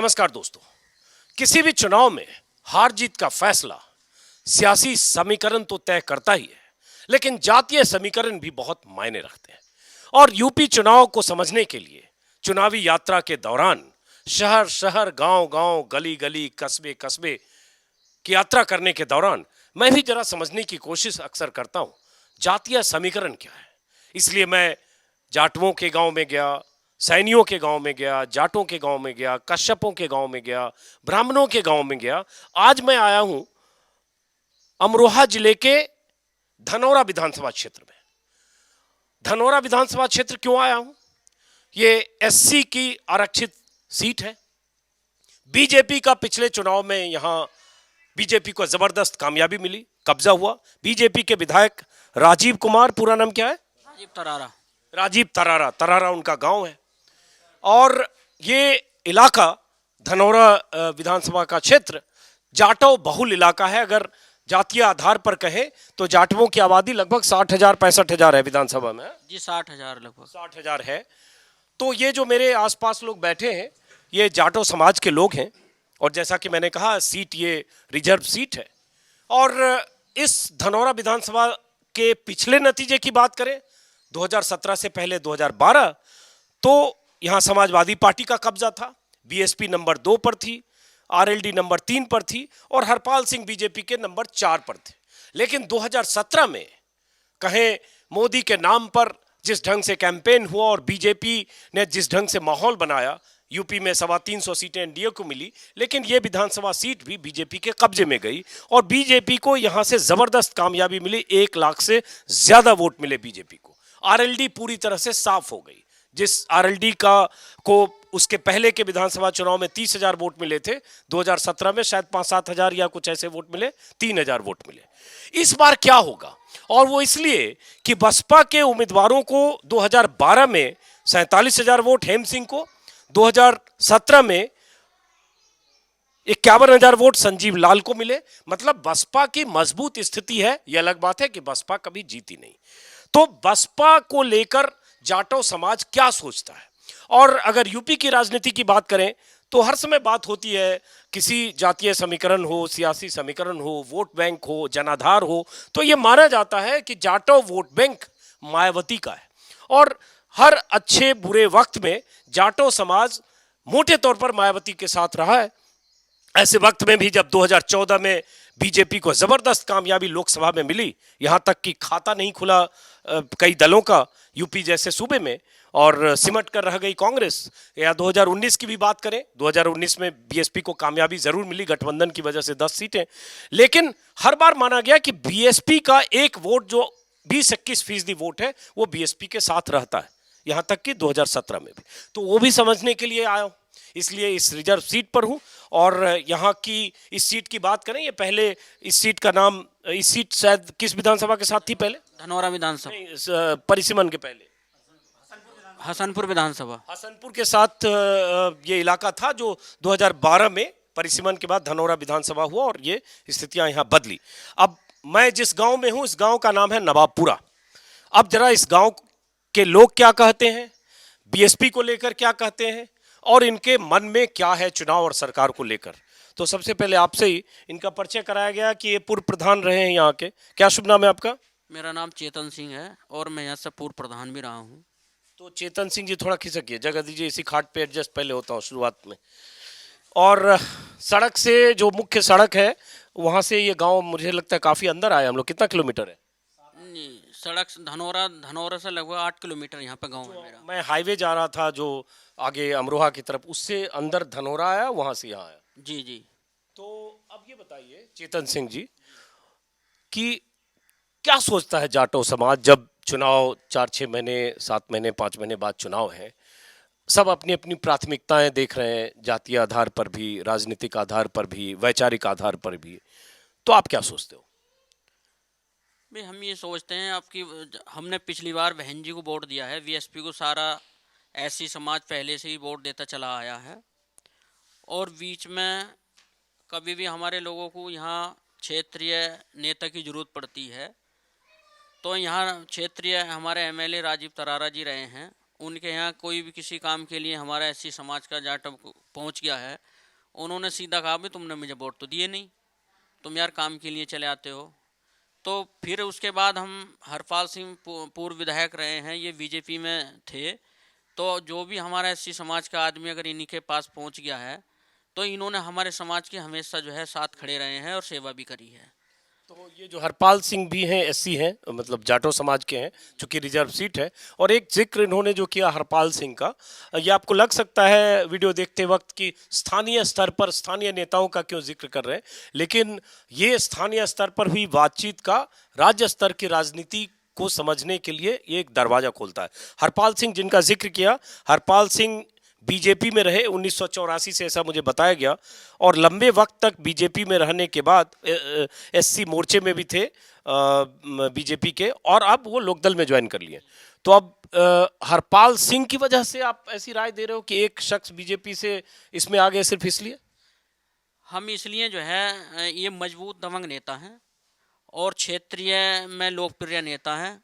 नमस्कार दोस्तों। किसी भी चुनाव में हार जीत का फैसला सियासी समीकरण तो तय करता ही है, लेकिन जातीय समीकरण भी बहुत मायने रखते हैं। और यूपी चुनाव को समझने के लिए चुनावी यात्रा के दौरान शहर शहर, गांव गांव, गली गली, कस्बे कस्बे की यात्रा करने के दौरान मैं भी जरा समझने की कोशिश अक्सर करता हूं, जातीय समीकरण क्या है। इसलिए मैं जाटवों के गांव में गया, सैनियों के गांव में गया, जाटों के गांव में गया, कश्यपों के गांव में गया, ब्राह्मणों के गांव में गया। आज मैं आया हूं अमरोहा जिले के धनौरा विधानसभा क्षेत्र में। धनौरा विधानसभा क्षेत्र क्यों आया हूं? ये एससी की आरक्षित सीट है। बीजेपी का पिछले चुनाव में यहां बीजेपी को जबरदस्त कामयाबी मिली, कब्जा हुआ। बीजेपी के विधायक राजीव कुमार, पूरा नाम क्या है? राजीव तरारा उनका गांव है। और ये इलाका धनौरा विधानसभा का क्षेत्र जाटव बहुल इलाका है। अगर जातीय आधार पर कहें तो जाटवों की आबादी लगभग 60,000 65,000 है विधानसभा में। जी 60,000, लगभग 60,000 है। तो ये जो मेरे आसपास लोग बैठे हैं ये जाटो समाज के लोग हैं। और जैसा कि मैंने कहा, सीट ये रिजर्व सीट है। और इस धनौरा विधानसभा के पिछले नतीजे की बात करें 2017 से पहले 2012, तो यहां समाजवादी पार्टी का कब्जा था। बीएसपी नंबर 2 पर थी, आरएलडी नंबर 3 पर थी और हरपाल सिंह बीजेपी के नंबर 4 पर थे। लेकिन 2017 में कहें मोदी के नाम पर जिस ढंग से कैंपेन हुआ और बीजेपी ने जिस ढंग से माहौल बनाया, यूपी में 325 सीटें एनडीए को मिली, लेकिन यह विधानसभा सीट भी बीजेपी के कब्जे में गई और बीजेपी को यहां से जबरदस्त कामयाबी मिली। 1 लाख से ज्यादा वोट मिले बीजेपी को। आरएलडी पूरी तरह से साफ हो गई। जिस आरएलडी को उसके पहले के विधानसभा चुनाव में 30,000 वोट मिले थे, 2017 में शायद 5-7 हजार या कुछ ऐसे वोट मिले, 3,000 वोट मिले। इस बार क्या होगा? और वो इसलिए कि बसपा के उम्मीदवारों को 2012 में 47,000 वोट हेम सिंह को, 2017 में 51,000 वोट संजीव लाल को मिले। मतलब बसपा की मजबूत स्थिति है। यह अलग बात है कि बसपा कभी जीती नहीं। तो बसपा को लेकर जाटो समाज क्या सोचता है? और अगर यूपी की राजनीति की बात करें तो हर समय बात होती है, किसी जातीय समीकरण हो, सियासी समीकरण हो, वोट बैंक हो, जनाधार हो, तो यह माना जाता है कि जाटो वोट बैंक मायावती का है। और हर अच्छे बुरे वक्त में जाटो समाज मोटे तौर पर मायावती के साथ रहा है। ऐसे वक्त में भी जब 2014 में बीजेपी को जबरदस्त कामयाबी लोकसभा में मिली, यहां तक कि खाता नहीं खुला कई दलों का यूपी जैसे सूबे में, और सिमट कर रह गई कांग्रेस। या 2019 की भी बात करें, 2019 में बीएसपी को कामयाबी जरूर मिली गठबंधन की वजह से 10 सीटें, लेकिन हर बार माना गया कि बीएसपी का एक वोट जो 20-21% वोट है वो बीएसपी के साथ रहता है, यहां तक कि 2017 में भी। तो वो भी समझने के लिए आया हूं, इसलिए इस रिजर्व सीट पर हूं। और यहां की इस सीट की बात करें, ये पहले इस सीट का नाम, इस सीट शायद किस विधानसभा के साथ थी पहले? धनौरा विधानसभा, परिसीमन के पहले हसनपुर विधानसभा, हसनपुर के साथ ये इलाका था, जो 2012 में परिसीमन के बाद धनौरा विधानसभा हुआ और ये स्थितियां यहां बदली। अब मैं जिस गांव में हूं, इस गांव का नाम है नवाबपुरा। अब जरा इस गांव के लोग क्या कहते हैं, बीएसपी को लेकर क्या कहते हैं और इनके मन में क्या है चुनाव और सरकार को लेकर। तो सबसे पहले आपसे ही इनका परिचय कराया गया कि ये पूर्व प्रधान रहे हैं यहाँ के। क्या शुभ नाम है आपका? मेरा नाम चेतन सिंह है और मैं यहाँ से पूर्व प्रधान भी रहा हूँ। तो चेतन सिंह जी, थोड़ा खिसकिए, जगह दीजिए, इसी खाट पे एडजस्ट पहले होता हूँ शुरुआत में। और सड़क से, जो मुख्य सड़क है वहाँ से ये गांव मुझे लगता है काफ़ी अंदर आए हम लोग। कितना किलोमीटर है? सड़क धनौरा से लगभग 8 किलोमीटर यहाँ पे गाँव है मेरा। मैं हाईवे जा रहा था जो आगे अमरोहा की तरफ, उससे अंदर धनौरा आया, वहाँ से यहाँ आया। जी जी। तो अब ये बताइए चेतन सिंह जी कि क्या सोचता है जाटो समाज जब चुनाव 4-6 महीने, 7 महीने, 5 महीने बाद चुनाव है, सब अपनी अपनी प्राथमिकताएं देख रहे हैं, जातीय आधार पर भी, राजनीतिक आधार पर भी, वैचारिक आधार पर भी। तो आप क्या सोचते हो? भाई हम ये सोचते हैं, आपकी हमने पिछली बार बहन जी को वोट दिया है, बीएसपी को सारा एससी समाज पहले से ही वोट देता चला आया है। और बीच में कभी भी हमारे लोगों को यहाँ क्षेत्रीय नेता की ज़रूरत पड़ती है तो यहाँ क्षेत्रीय हमारे एमएलए राजीव तरारा जी रहे हैं, उनके यहाँ कोई भी किसी काम के लिए हमारा एससी समाज का जाटव पहुँच गया है उन्होंने सीधा कहा भी तुमने मुझे वोट तो दिए नहीं, तुम यार काम के लिए चले आते हो। तो फिर उसके बाद हम हरपाल सिंह पूर्व विधायक रहे हैं, ये बीजेपी में थे। तो जो भी हमारा एससी समाज का आदमी अगर इन्हीं के पास पहुंच गया है तो इन्होंने हमारे समाज के हमेशा जो है साथ खड़े रहे हैं और सेवा भी करी है। तो ये जो हरपाल सिंह भी हैं एससी हैं, मतलब जाटो समाज के हैं, चूंकि रिजर्व सीट है। और एक जिक्र इन्होंने जो किया हरपाल सिंह का, ये आपको लग सकता है वीडियो देखते वक्त कि स्थानीय स्तर पर स्थानीय नेताओं का क्यों जिक्र कर रहे हैं, लेकिन ये स्थानीय स्तर पर हुई बातचीत का राज्य स्तर की राजनीति को समझने के लिए ये एक दरवाजा खोलता है। हरपाल सिंह जिनका जिक्र किया, हरपाल सिंह बीजेपी में रहे 1984 से, ऐसा मुझे बताया गया, और लंबे वक्त तक बीजेपी में रहने के बाद एससी मोर्चे में भी थे बीजेपी के, और अब वो लोकदल में ज्वाइन कर लिए। तो अब हरपाल सिंह की वजह से आप ऐसी राय दे रहे हो कि एक शख्स बीजेपी से इसमें आ गए सिर्फ इसलिए? हम इसलिए जो है ये मजबूत दबंग नेता हैं और क्षेत्रीय में लोकप्रिय नेता हैं,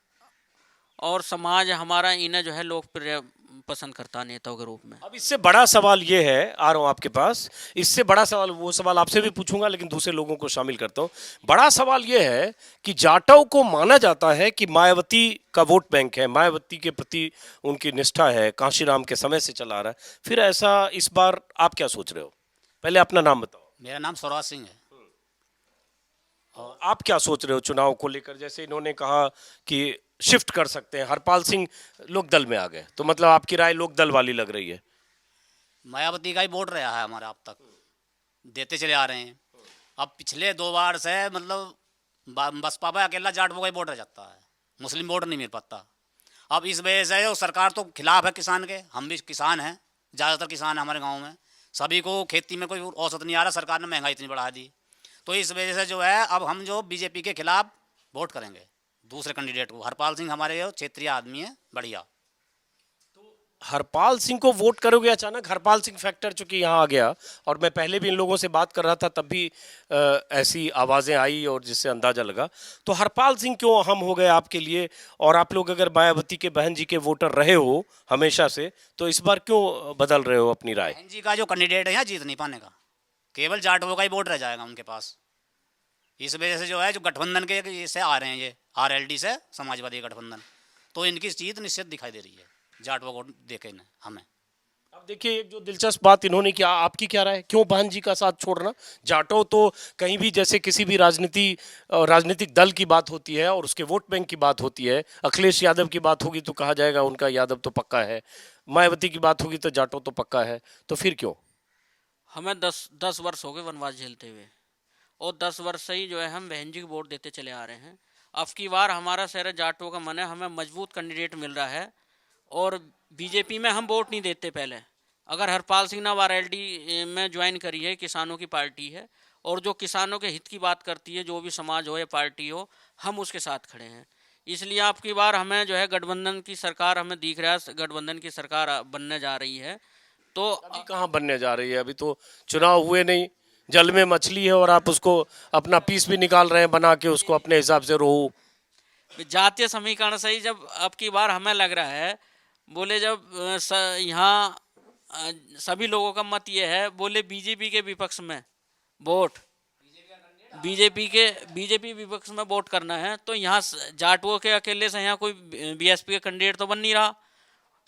और समाज हमारा इन्हें जो है लोकप्रिय पसंद करता है नेताओं के रूप में। अब इससे बड़ा सवाल ये है, आ रहा हूं आपके पास, इससे बड़ा सवाल, वो सवाल आपसे भी पूछूंगा लेकिन दूसरे लोगों को शामिल करता हूं। बड़ा सवाल ये है कि जाटव को माना जाता है कि मायावती का वोट बैंक है, मायावती के प्रति उनकी निष्ठा है, कांशीराम के समय से चला आ रहा है। फिर ऐसा इस बार आप क्या सोच रहे हो? पहले अपना नाम बताओ। मेरा नाम स्वराज सिंह है। आप क्या सोच रहे हो चुनाव को लेकर? जैसे इन्होंने कहा कि शिफ्ट कर सकते हैं, हरपाल सिंह लोकदल में आ गए, तो मतलब आपकी राय लोकदल वाली लग रही है। मायावती का ही वोट रहा है हमारा, अब तक देते चले आ रहे हैं। अब पिछले 2 बार से मतलब बसपा पे अकेला जाटवों का ही वोट रह जाता है, मुस्लिम वोट नहीं मिल पाता। अब इस वजह से वो सरकार तो खिलाफ है किसान के, हम भी किसान हैं, ज़्यादातर किसान हैं हमारे गाँव में, सभी को खेती में कोई औसत नहीं आ रहा, सरकार ने महंगाई इतनी बढ़ा दी। तो इस वजह से जो है अब हम जो बीजेपी के खिलाफ वोट करेंगे दूसरे कैंडिडेट को। हरपाल सिंह हमारे क्षेत्रीय आदमी है, बढ़िया। हरपाल सिंह को वोट करोगे अचानक? हरपाल सिंह फैक्टर चूंकि यहाँ आ गया, और मैं पहले भी इन लोगों से बात कर रहा था तब भी ऐसी आवाज़ें आई और जिससे अंदाजा लगा। तो हरपाल सिंह क्यों अहम हो गए आपके लिए? और आप लोग अगर मायावती के बहन जी के वोटर रहे हो हमेशा से, तो इस बार क्यों बदल रहे हो अपनी राय? बहन जी का जो कैंडिडेट है यहाँ जीत नहीं पाने का, केवल जाटवों का ही वोट रह जाएगा उनके पास। इस वजह से जो है जो गठबंधन के से आ रहे हैं, ये आरएलडी से समाजवादी गठबंधन, तो इनकी जीत निश्चित दिखाई दे रही है जाटवों को देखे न हमें। अब देखिए, एक जो दिलचस्प बात इन्होंने किया, आपकी क्या राय है? क्यों बहन जी का साथ छोड़ना? जाटो तो कहीं भी, जैसे किसी भी राजनीतिक दल की बात होती है और उसके वोट बैंक की बात होती है, अखिलेश यादव की बात होगी तो कहा जाएगा उनका यादव तो पक्का है, मायावती की बात होगी तो जाटो तो पक्का है, तो फिर क्यों? हमें 10 वर्ष हो गए वनवास झेलते हुए, और 10 वर्ष से ही जो है हम बहन जी को वोट देते चले आ रहे हैं। अब की बार हमारा शहर जाटों का मन है, हमें मजबूत कैंडिडेट मिल रहा है, और बीजेपी में हम वोट नहीं देते पहले। अगर हरपाल सिंह ने आरएलडी में ज्वाइन करी है, किसानों की पार्टी है, और जो किसानों के हित की बात करती है, जो भी समाज हो या पार्टी हो, हम उसके साथ खड़े हैं। इसलिए आपकी बार हमें जो है गठबंधन की सरकार हमें दिख रहा है, गठबंधन की सरकार बनने जा रही है। तो अभी कहाँ बनने जा रही है? अभी तो चुनाव हुए नहीं, जल में मछली है और आप उसको अपना पीस भी निकाल रहे हैं बना के उसको अपने हिसाब से रोहू। जातीय समीकरण से ही जब अब की बार हमें लग रहा है, बोले जब यहाँ सभी लोगों का मत ये है, बोले बीजेपी के विपक्ष में वोट, बीजेपी विपक्ष में वोट करना है, तो यहाँ जाटवों के अकेले से यहाँ कोई बीएसपी का कैंडिडेट तो बन नहीं रहा।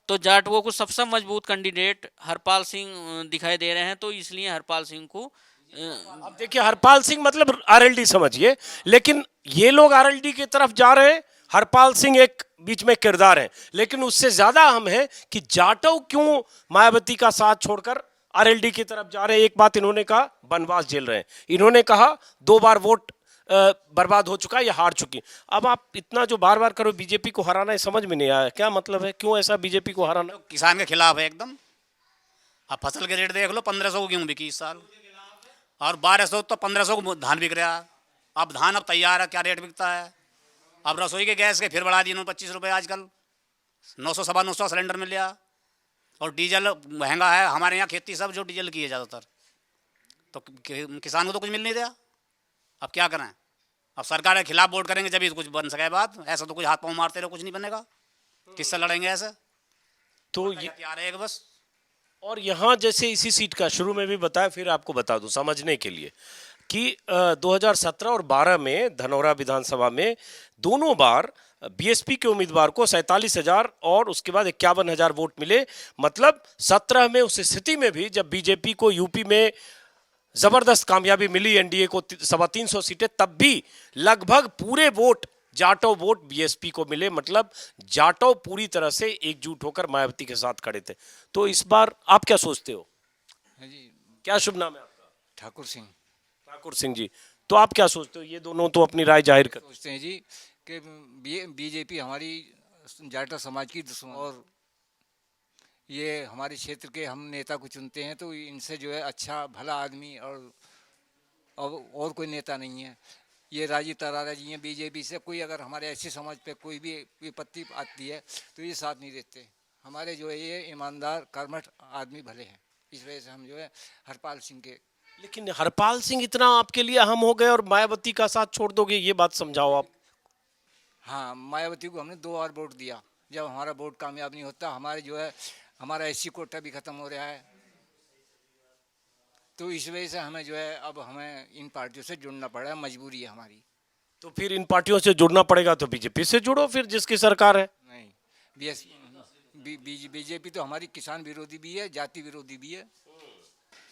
तो जाटवों को सबसे मजबूत कैंडिडेट हरपाल सिंह दिखाई दे रहे हैं, तो इसलिए हरपाल सिंह को अब देखिए, हरपाल सिंह मतलब आरएलडी समझिए, लेकिन ये लोग आरएलडी की तरफ जा रहे हैं, हरपाल सिंह एक बीच में किरदार है, लेकिन उससे ज्यादा अहम है कि जाटव क्यों मायावती का साथ छोड़कर आरएलडी की तरफ जा रहे हैं। एक बात इन्होंने कहा, वनवास झेल रहे हैं। इन्होंने कहा 2 बार वोट बर्बाद हो चुका है या हार चुकी। अब आप इतना जो बार बार करो बीजेपी को हराना है, समझ में नहीं आया क्या मतलब है? क्यों ऐसा बीजेपी को हराना? तो किसान के खिलाफ है एकदम। अब फसल के रेट देख लो, 1500 गेहूँ बिकी इस साल, और 1200 तो 1500 को धान बिक रहा है। अब धान अब तैयार है, क्या रेट बिकता है। अब रसोई के गैस के फिर बढ़ा दिए 25 रुपये आजकल, 900 सवा 900 सिलेंडर मिल गया, और डीजल महंगा है। हमारे यहाँ खेती सब जो डीजल की है ज़्यादातर, तो किसान को तो कुछ मिल नहीं रहा। अब क्या करें? अब सरकार के खिलाफ वोट करेंगे जब कुछ बन सके बात, ऐसा तो कुछ हाथ पाँव मारते रहो कुछ नहीं बनेगा। किससे लड़ेंगे ऐसे? तो ये क्या रहेगा बस। और यहाँ जैसे इसी सीट का शुरू में भी बताया, फिर आपको बता दूं समझने के लिए कि 2017 और 12 में धनौरा विधानसभा में दोनों बार बीएसपी के उम्मीदवार को 47,000 और उसके बाद 51,000 वोट मिले। मतलब 17 में उस स्थिति में भी जब बीजेपी को यूपी में जबरदस्त कामयाबी मिली, एनडीए को 350 सीटें, तब भी लगभग पूरे वोट जाटव वोट बीएसपी को मिले। मतलब जाटव पूरी तरह से एकजुट होकर मायावती के साथ खड़े थे। तो इस बार आप क्या सोचते हो? जी, क्या शुभ नाम है आपका? ठाकुर सिंह। ठाकुर सिंह जी, तो आप क्या सोचते हो? ये दोनों तो अपनी राय जाहिर कर। सोचते हैं जी कि बीजेपी हमारी जाटा समाज की दुश्मन, और ये हमारे क्षेत्र के हम नेता को चुनते हैं तो इनसे जो है अच्छा भला आदमी और कोई नेता नहीं है। ये राजीव तरारा जी हैं बीजेपी से, कोई अगर हमारे ऐसे समाज पे कोई भी विपत्ति आती है तो ये साथ नहीं देते। हमारे जो है ये ईमानदार कर्मठ आदमी भले हैं, इस वजह से हम जो है हरपाल सिंह के। लेकिन हरपाल सिंह इतना आपके लिए अहम हो गए और मायावती का साथ छोड़ दोगे, ये बात समझाओ आप। हाँ, मायावती को हमने 2 बार वोट दिया, जब हमारा वोट कामयाब नहीं होता, हमारे जो है हमारा एससी कोटा भी खत्म हो रहा है, तो इस वजह से हमें जो है अब हमें इन पार्टियों से जुड़ना पड़ा है, मजबूरी है हमारी। तो फिर इन पार्टियों से जुड़ना पड़ेगा तो बीजेपी से जुड़ो फिर, जिसकी सरकार है। नहीं, बीजेपी तो हमारी किसान विरोधी भी है, जाति विरोधी भी है।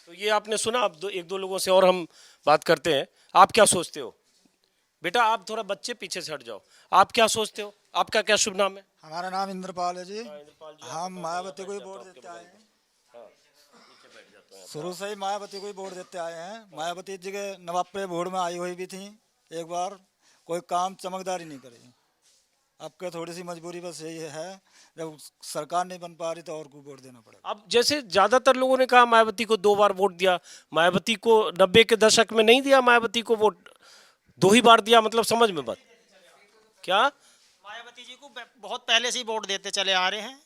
तो ये आपने सुना। अब एक दो लोगों से और हम बात करते हैं। आप क्या सोचते हो? बेटा आप थोड़ा बच्चे पीछे से हट जाओ। आप क्या सोचते हो? आपका क्या शुभ नाम है? हमारा नाम इंद्रपाल है जी। हम मायावती को ही वोट देते आए हैं, शुरू से ही मायावती को ही वोट देते आए हैं। मायावती जी के नवाब वोट में आई हुई भी थी, एक बार कोई काम चमकदारी नहीं करी। अब के थोड़ी सी मजबूरी बस यही है, जब सरकार नहीं बन पा रही तो और को वोट देना पड़ेगा। अब जैसे ज्यादातर लोगों ने कहा मायावती को 2 बार वोट दिया, मायावती को 90 के दशक में नहीं दिया, मायावती को वोट 2 ही बार दिया। मतलब समझ में बात क्या? मायावती जी को बहुत पहले से ही वोट देते चले आ रहे हैं।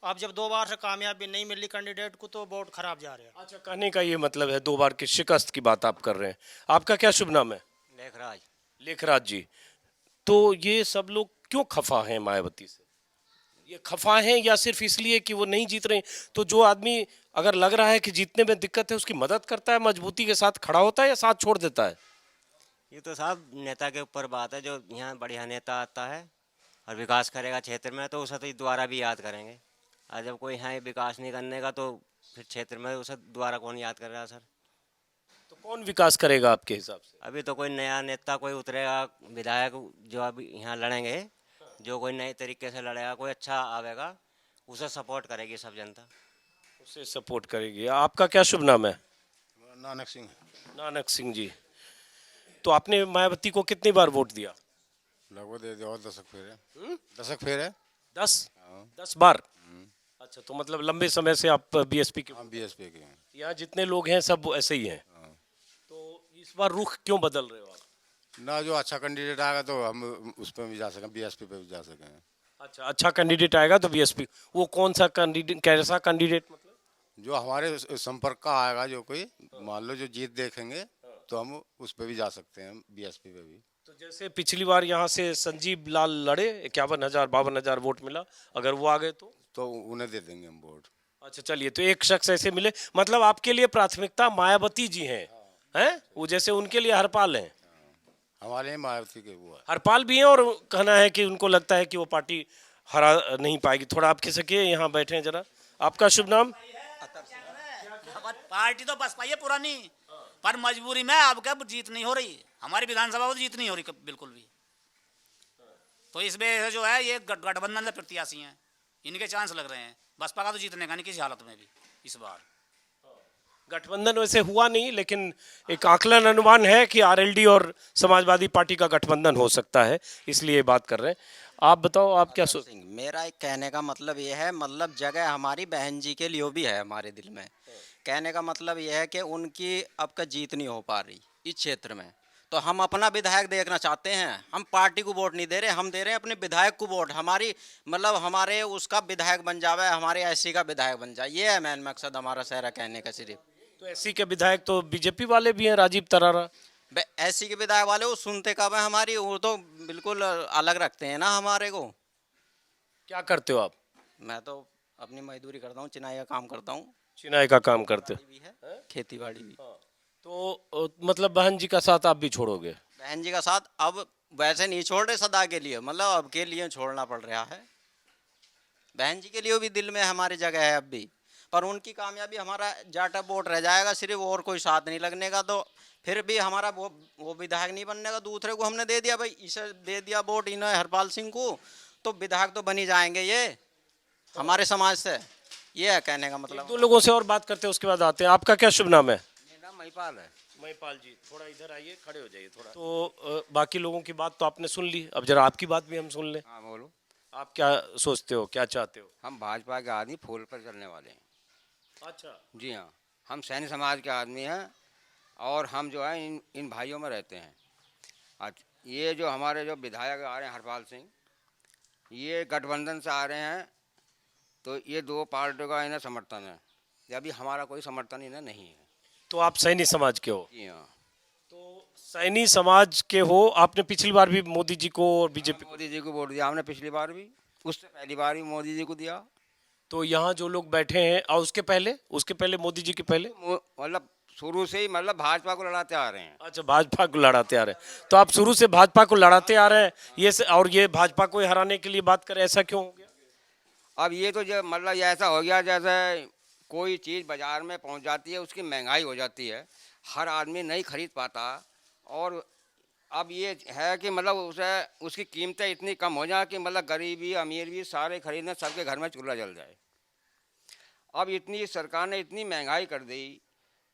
अब जब 2 बार से कामयाबी नहीं मिली कैंडिडेट को तो वोट खराब जा रहे हैं। अच्छा, कहने का ये मतलब है 2 बार की शिकस्त की बात आप कर रहे हैं। आपका क्या शुभ नाम है? लेखराज। लेखराज जी, तो ये सब लोग क्यों खफा हैं मायावती से? ये खफा हैं या सिर्फ इसलिए कि वो नहीं जीत रहे? तो जो आदमी अगर लग रहा है कि जीतने में दिक्कत है उसकी मदद करता है, मजबूती के साथ खड़ा होता है या साथ छोड़ देता है? ये तो साहब नेता के ऊपर बात है। जो यहाँ बढ़िया नेता आता है और विकास करेगा क्षेत्र में तो उसे तो दोबारा भी याद करेंगे, और जब कोई यहाँ विकास नहीं करने का तो फिर क्षेत्र में उसे दोबारा कौन याद कर रहा है सर? तो कौन विकास करेगा आपके हिसाब से? अभी तो कोई नया नेता कोई उतरेगा, विधायक जो अभी यहाँ लड़ेंगे, जो कोई नए तरीके से लड़ेगा, कोई अच्छा आवेगा, उसे सपोर्ट करेगी सब जनता, उसे सपोर्ट करेगी। आपका क्या शुभ नाम है? नानक सिंह। नानक सिंह जी, तो आपने मायावती को कितनी बार वोट दिया? लगभग दे और 10 फेर है। 10 फेर है। 10 बार। अच्छा, तो मतलब लंबे समय से आप बीएसपी के? हाँ, बीएसपी के हैं। यहाँ जितने लोग हैं सब ऐसे ही हैं। तो इस बार रुख क्यों बदल रहे हो आप? ना जो अच्छा कैंडिडेट आएगा तो हम उस पर भी जा सकें, बीएसपी पे भी जा सकें। अच्छा, अच्छा कैंडिडेट आएगा तो बीएसपी। वो कौन सा कैंडिडेट, कैसा कैंडिडेट? मतलब जो हमारे संपर्क का आएगा, जो कोई मान लो जो जीत देखेंगे तो हम उस पर भी जा सकते हैं, बीएसपी पे भी। तो जैसे पिछली बार यहाँ से संजीव लाल लड़े, 51,000 52,000 वोट मिला, अगर वो आ गए तो उन्हें दे देंगे हम वोट। अच्छा चलिए, तो एक शख्स ऐसे मिले। मतलब आपके लिए प्राथमिकता मायावती जी हैं? वो जैसे उनके लिए हरपाल हैं। हमारे यहाँ मायावती के वो है। हरपाल भी हैं और कहना है कि उनको लगता है कि वो पार्टी हरा नहीं पाएगी। थोड़ा आप खिसकिए, यहाँ बैठे हैं जरा। आपका शुभ नाम? पार्टी तो बसपा ही है पुरानी, पर मजबूरी में अब क्या जीत नहीं हो रही, हमारी विधानसभा में जीत नहीं हो रही बिल्कुल भी। तो इस वजह से जो है ये गठबंधन से प्रत्याशी हैं, इनके चांस लग रहे हैं। बसपा का तो जीतने का नहीं किसी हालत में भी इस बार। गठबंधन वैसे हुआ नहीं, लेकिन एक आकलन अनुमान है कि आरएलडी और समाजवादी पार्टी का गठबंधन हो सकता है, इसलिए बात कर रहे हैं। आप बताओ, आप क्या सोच? मेरा एक कहने का मतलब ये है, मतलब जगह हमारी बहन जी के लिए भी है हमारे दिल में। कहने का मतलब ये है कि उनकी अब का जीत नहीं हो पा रही इस क्षेत्र में, तो हम अपना विधायक देखना चाहते हैं। हम पार्टी को वोट नहीं दे रहे, हम दे रहे हैं अपने विधायक को वोट। हमारी मतलब हमारे उसका विधायक बन जावे, हमारे एससी का विधायक बन जाए, ये है मेन मकसद हमारा शहरा कहने का सिर्फ। तो एससी के विधायक तो बीजेपी वाले भी हैं, राजीव तरारा। एससी के विधायक वाले वो सुनते कब है हमारी, वो तो बिल्कुल अलग रखते हैं ना हमारे को। क्या करते हो आप? मैं तो अपनी मजदूरी करता हूँ, चिनाई का काम करता हूँ। चिनाई का काम करते हो। भी है, खेती बाड़ी भी। तो मतलब बहन जी का साथ आप भी छोड़ोगे? बहन जी का साथ अब वैसे नहीं छोड़ रहे सदा के लिए, मतलब अब के लिए छोड़ना पड़ रहा है। बहन जी के लिए भी दिल में हमारी जगह है अब भी, पर उनकी कामयाबी हमारा जाटा वोट रह जाएगा सिर्फ, और कोई साथ नहीं लगने का। तो फिर भी हमारा वो विधायक नहीं बनने का। दूसरे को हमने दे दिया भाई, इसे दे दिया वोट इन्हें हरपाल सिंह को, तो विधायक तो बनी जाएंगे ये हमारे समाज से। ये है कहने का मतलब। दो लोगों से और बात करते हैं, उसके बाद आते हैं। आपका क्या शुभ नाम है? मेरा नाम महिपाल है। महिपाल जी, थोड़ा इधर आइए, खड़े हो जाइए थोड़ा। तो बाकी लोगों की बात तो आपने सुन ली, अब जरा आपकी बात भी हम सुन लें। हाँ बोलो। आप क्या सोचते हो, क्या चाहते हो? हम भाजपा के आदमी फूल पर चलने वाले हैं। अच्छा। जी हाँ, हम सैन्य समाज के आदमी हैं और हम जो है इन भाइयों में रहते हैं। आज ये जो हमारे जो विधायक आ रहे हैं हरपाल सिंह, ये गठबंधन से आ रहे हैं, तो ये दो पार्टियों का इन्हें समर्थन है। अभी हमारा कोई समर्थन इन्हें नहीं है। तो आप सैनी समाज के हो? जी हाँ। तो सैनी समाज के हो, आपने पिछली बार भी मोदी जी को और बीजेपी को, मोदी जी को वोट दिया हमने पिछली बार भी, उससे पहली बार भी मोदी जी को दिया। तो यहाँ जो लोग बैठे हैं, और उसके पहले मोदी जी के पहले, मतलब शुरू से ही मतलब भाजपा को लड़ाते आ रहे हैं। अच्छा, भाजपा को लड़ाते आ रहे हैं। तो आप शुरू से भाजपा को लड़ाते आ रहे हैं, और ये भाजपा को हराने के लिए बात करें, ऐसा क्यों हो गया? अब ये तो जो मतलब ये ऐसा हो गया जैसे कोई चीज़ बाज़ार में पहुंच जाती है, उसकी महंगाई हो जाती है, हर आदमी नहीं खरीद पाता। और अब ये है कि मतलब उसकी कीमतें इतनी कम हो जाए कि मतलब गरीब भी अमीर भी सारे खरीदने, सबके घर में चूल्हा जल जाए। अब इतनी सरकार ने इतनी महंगाई कर दी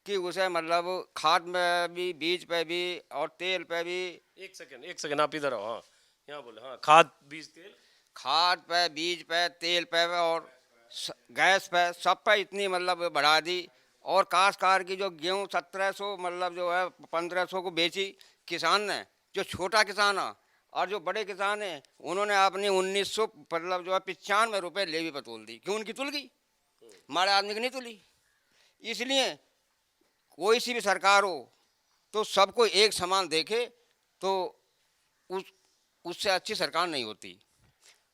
कि उसे मतलब खाद में भी, बीज पे भी और तेल पे भी। एक सेकंड आप इधर आओ। हाँ, यहाँ बोले। हाँ, खाद, बीज, तेल। खाद पे, बीज पे, तेल पे और गैस पे, सब पे इतनी मतलब बढ़ा दी। और काश्तकार की जो गेहूँ 1700 मतलब जो है 1500 को बेची किसान ने, जो छोटा किसान है, और जो बड़े किसान हैं उन्होंने अपनी 1900 मतलब जो है 95 रुपये लेवी पर तोल दी। क्यों? उनकी तुल गई, हमारे आदमी की नहीं तुली। इसलिए कोई सी भी सरकार हो तो सबको एक समान देखे, तो उससे अच्छी सरकार नहीं होती।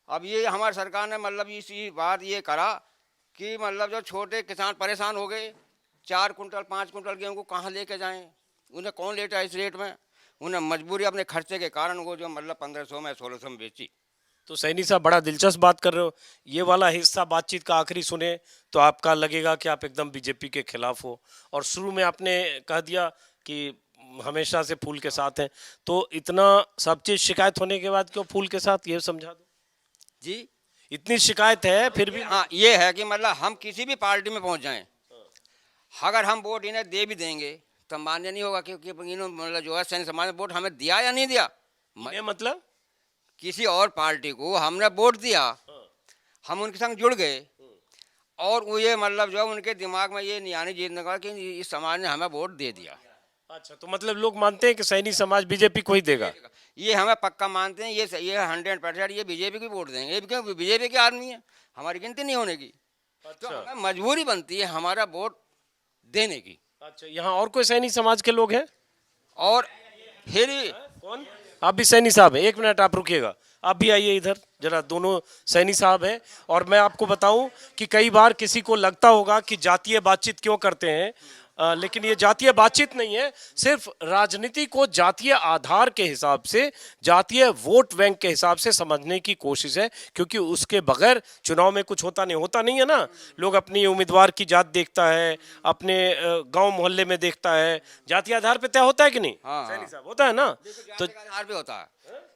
अब ये हमारी सरकार ने मतलब इसी बात ये करा कि मतलब जो छोटे किसान परेशान हो गए, 4 कुंटल 5 कुंटल गेहूँ को कहाँ लेके जाएं, उन्हें कौन लेटा है इस रेट में। उन्हें मजबूरी अपने खर्चे के कारण वो जो मतलब 1500 में 1600 में बेची। तो सैनी साहब, बड़ा दिलचस्प बात कर रहे हो। ये वाला हिस्सा बातचीत का आखिरी सुने तो आपका लगेगा कि आप एकदम बीजेपी के खिलाफ हो, और शुरू में आपने कह दिया कि हमेशा से फूल के साथ हैं। तो इतना सब चीज शिकायत होने के बाद क्यों फूल के साथ, ये समझा दो जी, इतनी शिकायत है फिर भी। हाँ, ये है कि मतलब हम किसी भी पार्टी में पहुंच जाएं, अगर हम वोट इन्हें दे भी देंगे तो मान्य नहीं होगा, क्योंकि इन्होंने मतलब जो है सैन्य समाज ने वोट हमें दिया या नहीं दिया। ये मतलब किसी और पार्टी को हमने वोट दिया, हम उनके संग जुड़ गए, और वो ये मतलब जो है उनके दिमाग में ये नहीं आने जीतने का कि इस समाज ने हमें वोट दे दिया। अच्छा, तो मतलब लोग मानते हैं कि सैनी समाज बीजेपी को ही देगा। ये हमें पक्का मानते हैं, ये 100% ये बीजेपी को वोट देंगे। ये क्यों? बीजेपी के आदमी है, हमारी गिनती नहीं होने की। तो हमें मजबूरी बनती है हमारा वोट देने की। अच्छा, यहाँ और कोई सैनी समाज के लोग हैं? और फिर कौन? आप भी सैनी साहब हैं? एक मिनट आप रुकिएगा, आप भी आइए इधर जरा। दोनों सैनी साहब हैं। और मैं आपको बताऊं कि कई बार किसी को लगता होगा कि जातीय बातचीत क्यों करते हैं, लेकिन ये जातीय बातचीत नहीं है। सिर्फ राजनीति को जातीय आधार के हिसाब से, जातीय वोट बैंक के हिसाब से समझने की कोशिश है, क्योंकि उसके बगैर चुनाव में कुछ होता नहीं है ना। लोग अपनी उम्मीदवार की जात देखता है, अपने गांव मोहल्ले में देखता है। जातीय आधार पे तय होता है कि नहीं? हाँ, सैनी साहब, होता है ना? तो जाति के आधार पे होता है,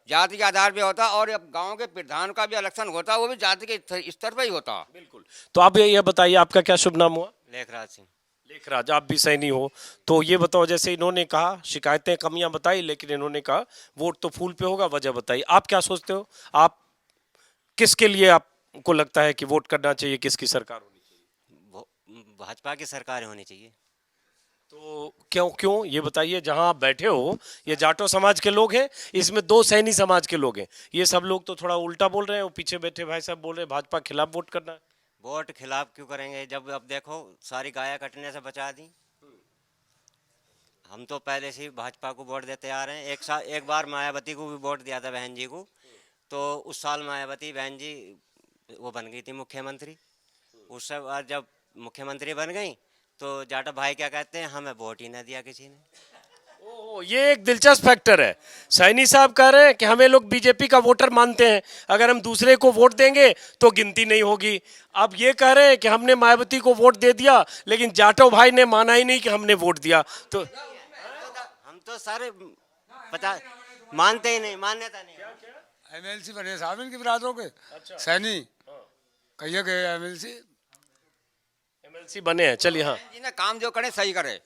जाति के आधार पे होता है। और अब गांव के प्रधान का भी इलेक्शन होता है, वो भी जाति के स्तर पे ही होता है। बिल्कुल। तो आप ये बताइए, आपका क्या शुभ नाम हुआ? लेखराज सिंह। लेखराज, आप भी सैनी हो। तो ये बताओ, जैसे इन्होंने कहा शिकायतें कमियां बताई, लेकिन इन्होंने कहा वोट तो फूल पे होगा, वजह बताइए। आप क्या सोचते हो? आप किसके लिए आपको लगता है कि वोट करना चाहिए, किसकी सरकार होनी चाहिए? भाजपा की सरकार होनी चाहिए। तो क्यों ये बताइए। जहां आप बैठे हो, ये जाटो समाज के लोग हैं, इसमें 2 सैनी समाज के लोग हैं। ये सब लोग तो थोड़ा उल्टा बोल रहे हैं, वो पीछे बैठे भाई साहब बोल रहे हैं भाजपा के खिलाफ वोट करना है। वोट खिलाफ क्यों करेंगे, जब अब देखो सारी गायें कटने से बचा दी। हम तो पहले से ही भाजपा को वोट देते आ रहे हैं। एक बार मायावती को भी वोट दिया था, बहन जी को। तो उस साल मायावती बहन जी वो बन गई थी मुख्यमंत्री। उससे बाद जब मुख्यमंत्री बन गई तो जाटव भाई क्या कहते हैं, हमें वोट ही ना दिया किसी ने। ओ, ये एक दिलचस्प फैक्टर है। सैनी साहब कह रहे हैं कि हमें लोग बीजेपी का वोटर मानते हैं, अगर हम दूसरे को वोट देंगे तो गिनती नहीं होगी। अब ये कह रहे हैं कि हमने मायावती को वोट दे दिया, लेकिन जाटव भाई ने माना ही नहीं कि हमने वोट दिया। तो हम तो सारे 50 मानते ही नहीं, मान्यता नहीं। एमएलसी बने साहब इनके बिरादरों के। सैनी कहिए गए एमएलसी बने हैं। चलिए, हाँ, जी ने काम जो करे सही करे।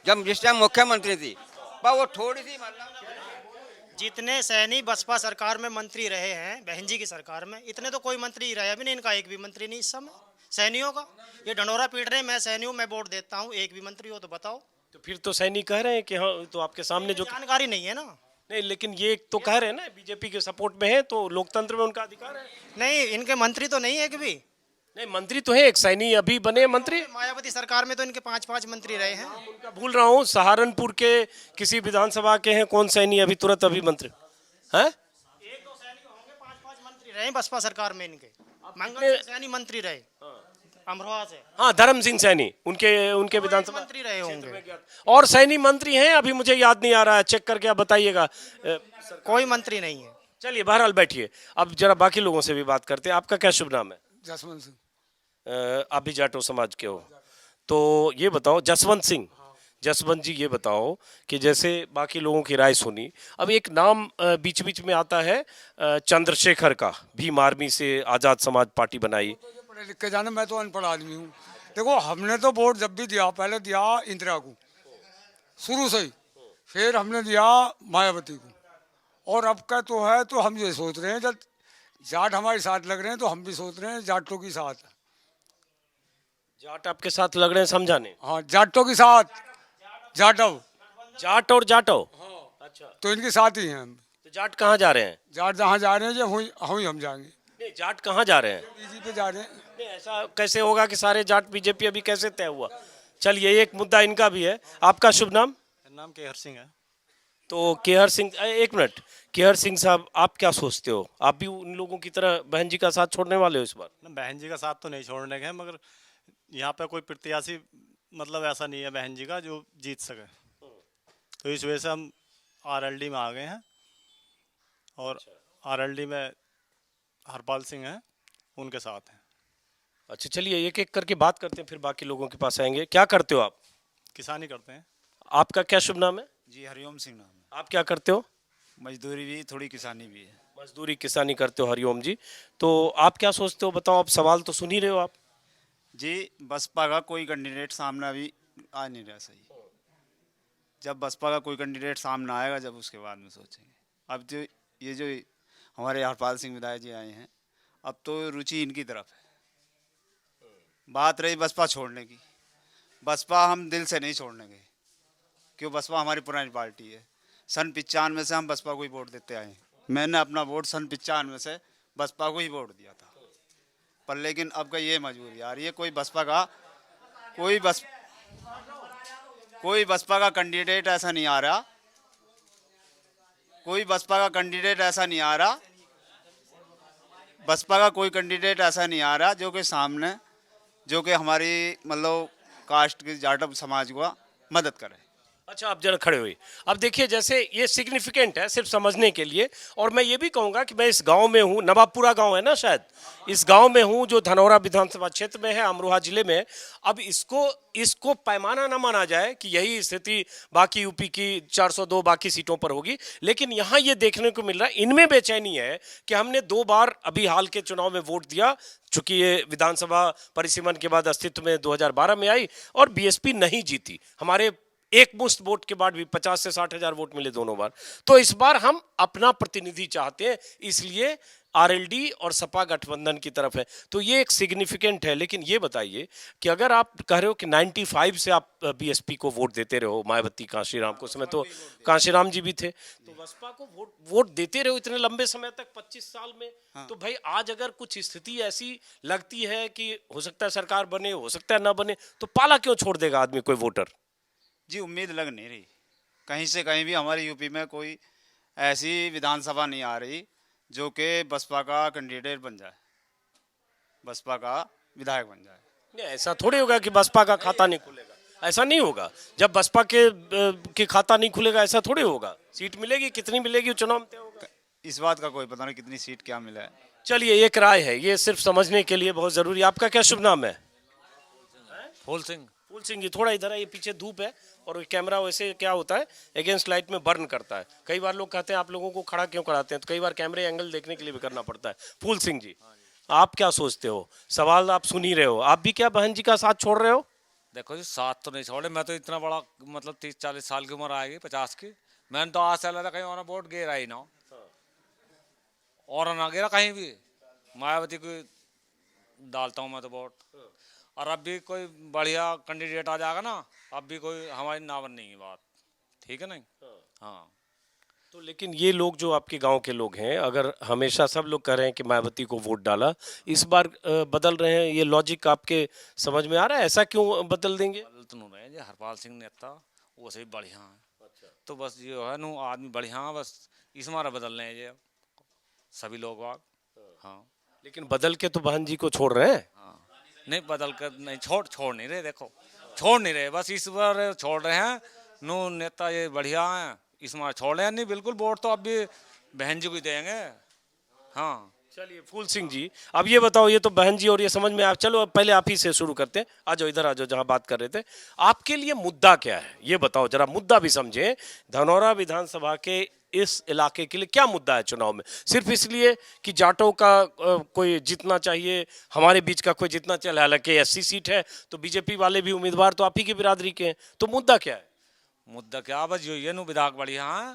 जब जिस टाइम मुख्यमंत्री थी पर वो थोड़ी सी मतलब जितने सैनी बसपा सरकार में मंत्री रहे हैं, बहन जी की सरकार में, इतने तो कोई मंत्री रहे भी नहीं। इनका एक भी मंत्री नहीं इस समय सैनियों का। ये ढंडोरा पीट रहे हैं, मैं सैनी हूँ, मैं वोट देता हूँ। एक भी मंत्री हो तो बताओ। तो फिर तो सैनी कह रहे हैं कि हाँ, तो आपके सामने जो जानकारी नहीं है ना। नहीं, लेकिन ये तो कह रहे हैं ना बीजेपी के सपोर्ट में है, तो लोकतंत्र में उनका अधिकार है। नहीं, इनके मंत्री तो नहीं है कि भी। नहीं, मंत्री तो है, एक सैनी अभी बने मंत्री। मायावती सरकार में तो इनके 5-5 मंत्री रहे हैं। उनका भूल रहा हूँ, सहारनपुर के किसी विधानसभा के हैं, कौन सैनी अभी तुरंत अभी मंत्री हैं? 1-2 सैनी होंगे, 5-5 मंत्री रहे बसपा सरकार में इनके। मंगल सिंह सैनी मंत्री रहे अमरोहा से। हाँ, धर्म सिंह सैनी उनके विधानसभा मंत्री रहे होंगे। और सैनी मंत्री हैं, अभी मुझे याद नहीं आ रहा है, चेक करके आप बताइएगा। कोई मंत्री नहीं है। चलिए, बहरहाल बैठिए, अब जरा बाकी लोगों से भी बात करते हैं। आपका क्या शुभ नाम है? जसवंत सिंह। आप भी जाटो समाज के हो, तो ये बताओ, जसवंत सिंह, जसवंत जी, ये बताओ कि जैसे बाकी लोगों की राय सुनी, अब एक नाम बीच बीच में आता है चंद्रशेखर का, भीम आर्मी से आज़ाद समाज पार्टी बनाई। पढ़े लिख के जाने, मैं तो अनपढ़ आदमी हूँ। देखो हमने तो वोट जब भी दिया, पहले दिया इंदिरा को शुरू से ही, फिर हमने दिया मायावती को, और अब का तो है, तो हम ये सोच रहे हैं जब जाट हमारे साथ लग रहे हैं तो हम भी सोच रहे हैं जाटों के साथ। जाट आपके साथ लग रहे हैं, समझाने? हाँ, जाटों के साथ, जाटव, जाट और जाटो। अच्छा, तो इनके साथ ही हैं हम। तो जाट कहाँ जा रहे हैं? जाट जहाँ जा रहे हैं जो वहीं हम जाएंगे। नहीं, जाट कहाँ जा रहे हैं? बीजेपी जा रहे हैं। नहीं, ऐसा कैसे होगा कि सारे जाट बीजेपी, अभी कैसे तय हुआ? चलिए, एक मुद्दा इनका भी है। आपका शुभ नाम? नाम केहर सिंह है। तो केहर सिंह, एक मिनट, केहर सिंह साहब, आप क्या सोचते हो? आप भी उन लोगों की तरह बहन जी का साथ छोड़ने वाले हो इस बार? बहन जी का साथ तो नहीं छोड़ने के, मगर यहाँ पे कोई प्रत्याशी मतलब ऐसा नहीं है बहन जी का जो जीत सके, तो इस वजह से हम आरएलडी में आ गए हैं। और आरएलडी में हरपाल सिंह हैं, उनके साथ हैं। अच्छा, चलिए, एक एक करके बात करते हैं, फिर बाकी लोगों के पास आएंगे। क्या करते हो आप? किसानी करते हैं। आपका क्या शुभ नाम है? जी हरिओम सिंह नाम है। आप क्या करते हो? मजदूरी भी, थोड़ी किसानी भी है। मजदूरी किसानी करते हो, हरिओम जी। तो आप क्या सोचते हो, बताओ। आप सवाल तो सुन ही रहे हो आप। जी बसपा का कोई कैंडिडेट सामने अभी आ नहीं रहा सही। जब बसपा का कोई कैंडिडेट सामने आएगा, जब उसके बाद में सोचेंगे। अब जो ये जो हमारे हरपाल सिंह विधायक जी आए हैं, अब तो रुचि इनकी तरफ है। बात रही बसपा छोड़ने की, बसपा हम दिल से नहीं छोड़ने गए, क्यों? बसपा हमारी पुरानी पार्टी है। सन 95 से हम बसपा को ही वोट देते आए हैं। मैंने अपना वोट सन 95 से बसपा को ही वोट दिया था, पर लेकिन अब का ये मजबूरी आ रही है, कोई बसपा का कैंडिडेट ऐसा नहीं आ रहा, कोई बसपा का कैंडिडेट ऐसा नहीं आ रहा, बसपा का कोई कैंडिडेट ऐसा नहीं आ रहा जो कि सामने, जो कि हमारी मतलब कास्ट के जाटव समाज को मदद करे। अच्छा, आप जरा खड़े हुए। अब देखिए, जैसे ये सिग्निफिकेंट है सिर्फ समझने के लिए, और मैं ये भी कहूँगा कि मैं इस गांव में हूँ, नवाबपुरा गांव है ना शायद, इस गांव में हूँ जो धनौरा विधानसभा क्षेत्र में है, अमरोहा जिले में। अब इसको पैमाना ना माना जाए कि यही स्थिति बाकी यूपी की 402 बाकी सीटों पर होगी, लेकिन यहाँ ये देखने को मिल रहा है, इनमें बेचैनी है कि हमने 2 बार अभी हाल के चुनाव में वोट दिया, चूंकि ये विधानसभा परिसीमन के बाद अस्तित्व में 2012 में आई, और बीएसपी नहीं जीती। हमारे एक मुश्त वोट के बाद भी 50 से 60 हजार वोट मिले दोनों बार। तो इस बार हम अपना प्रतिनिधि चाहते हैं, इसलिए आरएलडी और सपा गठबंधन की तरफ है। तो ये एक सिग्निफिकेंट है। लेकिन ये बताइए कि अगर आप कह रहे हो कि 95 से आप बीएसपी को वोट देते रहो, मायावती, कांशीराम को, समय तो कांशीराम जी भी थे, तो बसपा को वोट देते रहो इतने लंबे समय तक, 25 साल में। तो भाई आज अगर कुछ स्थिति ऐसी लगती है कि हो सकता है सरकार बने, हो सकता है ना बने, तो पाला क्यों छोड़ देगा आदमी, कोई वोटर? जी उम्मीद लग नहीं रही, कहीं से कहीं भी हमारे यूपी में कोई ऐसी विधानसभा नहीं आ रही जो कि बसपा का कैंडिडेट बन जाए, बसपा का विधायक बन जाए। नहीं, ऐसा थोड़ी होगा कि बसपा का खाता नहीं खुलेगा, ऐसा नहीं होगा। जब बसपा के खाता नहीं खुलेगा ऐसा थोड़ी होगा। सीट मिलेगी, कितनी मिलेगी चुनाव में तय होगा। इस बात का कोई पता नहीं कितनी सीट क्या मिला है। चलिए, एक राय है, ये सिर्फ समझने के लिए बहुत जरूरी। आपका क्या शुभ नाम है? फूल सिंह। फूल सिंह जी, थोड़ा इधर है, ये पीछे धूप है और कैमरा वैसे क्या होता है अगेंस्ट लाइट में बर्न करता है। कई बार लोग कहते हैं आप लोगों को खड़ा क्यों कराते हैं, तो कई बार कैमरे एंगल देखने के लिए भी करना पड़ता है। फूल सिंह जी, आप क्या सोचते हो? सवाल आप सुन ही रहे हो, आप भी क्या बहन जी का साथ छोड़ रहे हो? देखो जी, साथ तो नहीं छोड़े, मैं तो इतना बड़ा मतलब 30-40 साल की उम्र आएगी, 50 की, मैंने तो आज से लगा कहीं और वोट गिरा ही ना, और ना गिरा कहीं भी। मायावती को डालता हूँ मैं तो वोट, और अब भी कोई बढ़िया कैंडिडेट आ जाएगा ना, अब भी कोई हमारी ना बननी है बात, ठीक है नहीं? हाँ। तो लेकिन ये लोग जो आपके गांव के लोग हैं, अगर हमेशा सब लोग कह रहे हैं कि मायावती को वोट डाला, इस बार बदल रहे हैं, ये लॉजिक आपके समझ में आ रहा है? ऐसा क्यों बदल देंगे? बदल तो नहीं रहे, हरपाल सिंह नेता वो से भी बढ़िया है। तो बस ये है नु आदमी बढ़िया है, बस इस मारा बदल रहे हैं ये सभी लोग। हाँ, लेकिन बदल के तो बहन जी को छोड़ रहे हैं। हाँ, नहीं बदल कर नहीं, छोड़ नहीं रहे, देखो छोड़ नहीं रहे, बस इस बार छोड़ रहे हैं। नो नेता ये बढ़िया है, इस बार छोड़ रहे हैं। नहीं, बिल्कुल वोट तो अब भी बहन जी को ही देंगे। हाँ, चलिए फूल सिंह जी, अब ये बताओ, ये तो बहन जी और ये समझ में आ, चलो अब पहले आप ही से शुरू करते हैं। आ जाओ, इधर आ जाओ, जहां बात कर रहे थे। आपके लिए मुद्दा क्या है ये बताओ जरा, मुद्दा भी समझे। धनौरा विधानसभा के इस इलाके के लिए क्या मुद्दा है चुनाव में? सिर्फ इसलिए कि जाटों का कोई जीतना चाहिए, हमारे बीच का कोई जीतना चाहिए, हालांकि एससी सीट है तो बीजेपी वाले भी उम्मीदवार तो आप ही की बिरादरी के हैं, तो मुद्दा क्या है? मुद्दा क्या, बस ये नु विधायक बढ़िया है।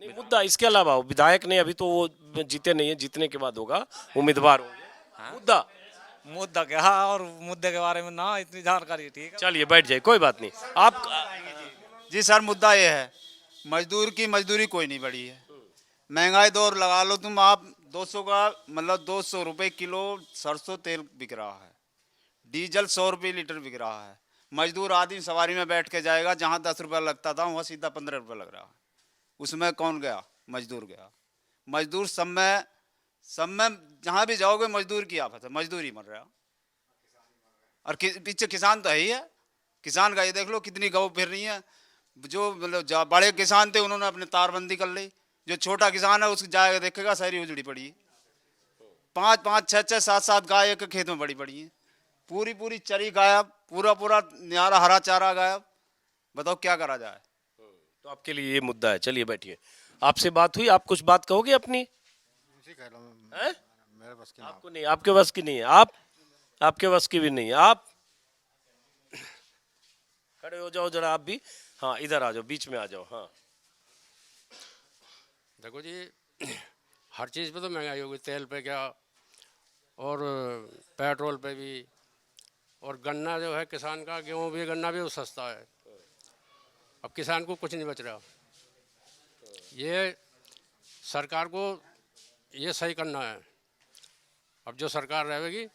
नहीं, मुद्दा इसके अलावा, विधायक नहीं, अभी तो वो जीते नहीं है, जीतने के बाद होगा, उम्मीदवार होंगे। मुद्दा क्या, और मुद्दे के बारे में ना इतनी जानकारी, ठीक है? चलिए बैठ जाए, कोई बात नहीं। आप जी सर, मुद्दा ये है, मजदूर की मजदूरी कोई नहीं बढ़ी है। महंगाई दौर लगा लो तुम, आप 200 का मतलब 200 रुपये किलो सरसों तेल बिक रहा है, डीजल 100 रुपये लीटर बिक रहा है। मजदूर आदमी सवारी में बैठ के जाएगा, जहाँ 10 रुपये लगता था वहाँ सीधा 15 रुपये लग रहा है। उसमें कौन गया? मजदूर गया। मजदूर सब में जहाँ भी जाओगे मजदूर की आफत है, मजदूर ही मर रहा। और पीछे किसान तो है ही है, किसान का ये देख लो कितनी गौ फिर रही है। जो मतलब बड़े किसान थे उन्होंने अपने तारबंदी कर ली, जो छोटा किसान है उसको जाएगा देखेगा सारी उजड़ी पड़ी है। 5-5, 6-6, 7-7 गाय एक खेत में बड़ी पड़ी है, पूरी चरी गायब, पूरा न्यारा हरा चारा गायब। बताओ क्या करा जाए? तो आपके लिए ये मुद्दा है। चलिए बैठिए, आपसे बात हुई, आप कुछ बात कहोगे अपनी? आपको नहीं, आपके बस की नहीं है, आपके बस की भी नहीं है। आप खड़े हो जाओ जरा, आप भी। हाँ, इधर आ जाओ, बीच में आ जाओ। हाँ, देखो जी, हर चीज़ पे तो महंगाई होगी, तेल पे क्या, और पेट्रोल पे भी, और गन्ना जो है किसान का, गेहूँ भी, गन्ना भी वो सस्ता है। अब किसान को कुछ नहीं बच रहा। ये सरकार को ये सही करना है। अब जो सरकार रहेगी,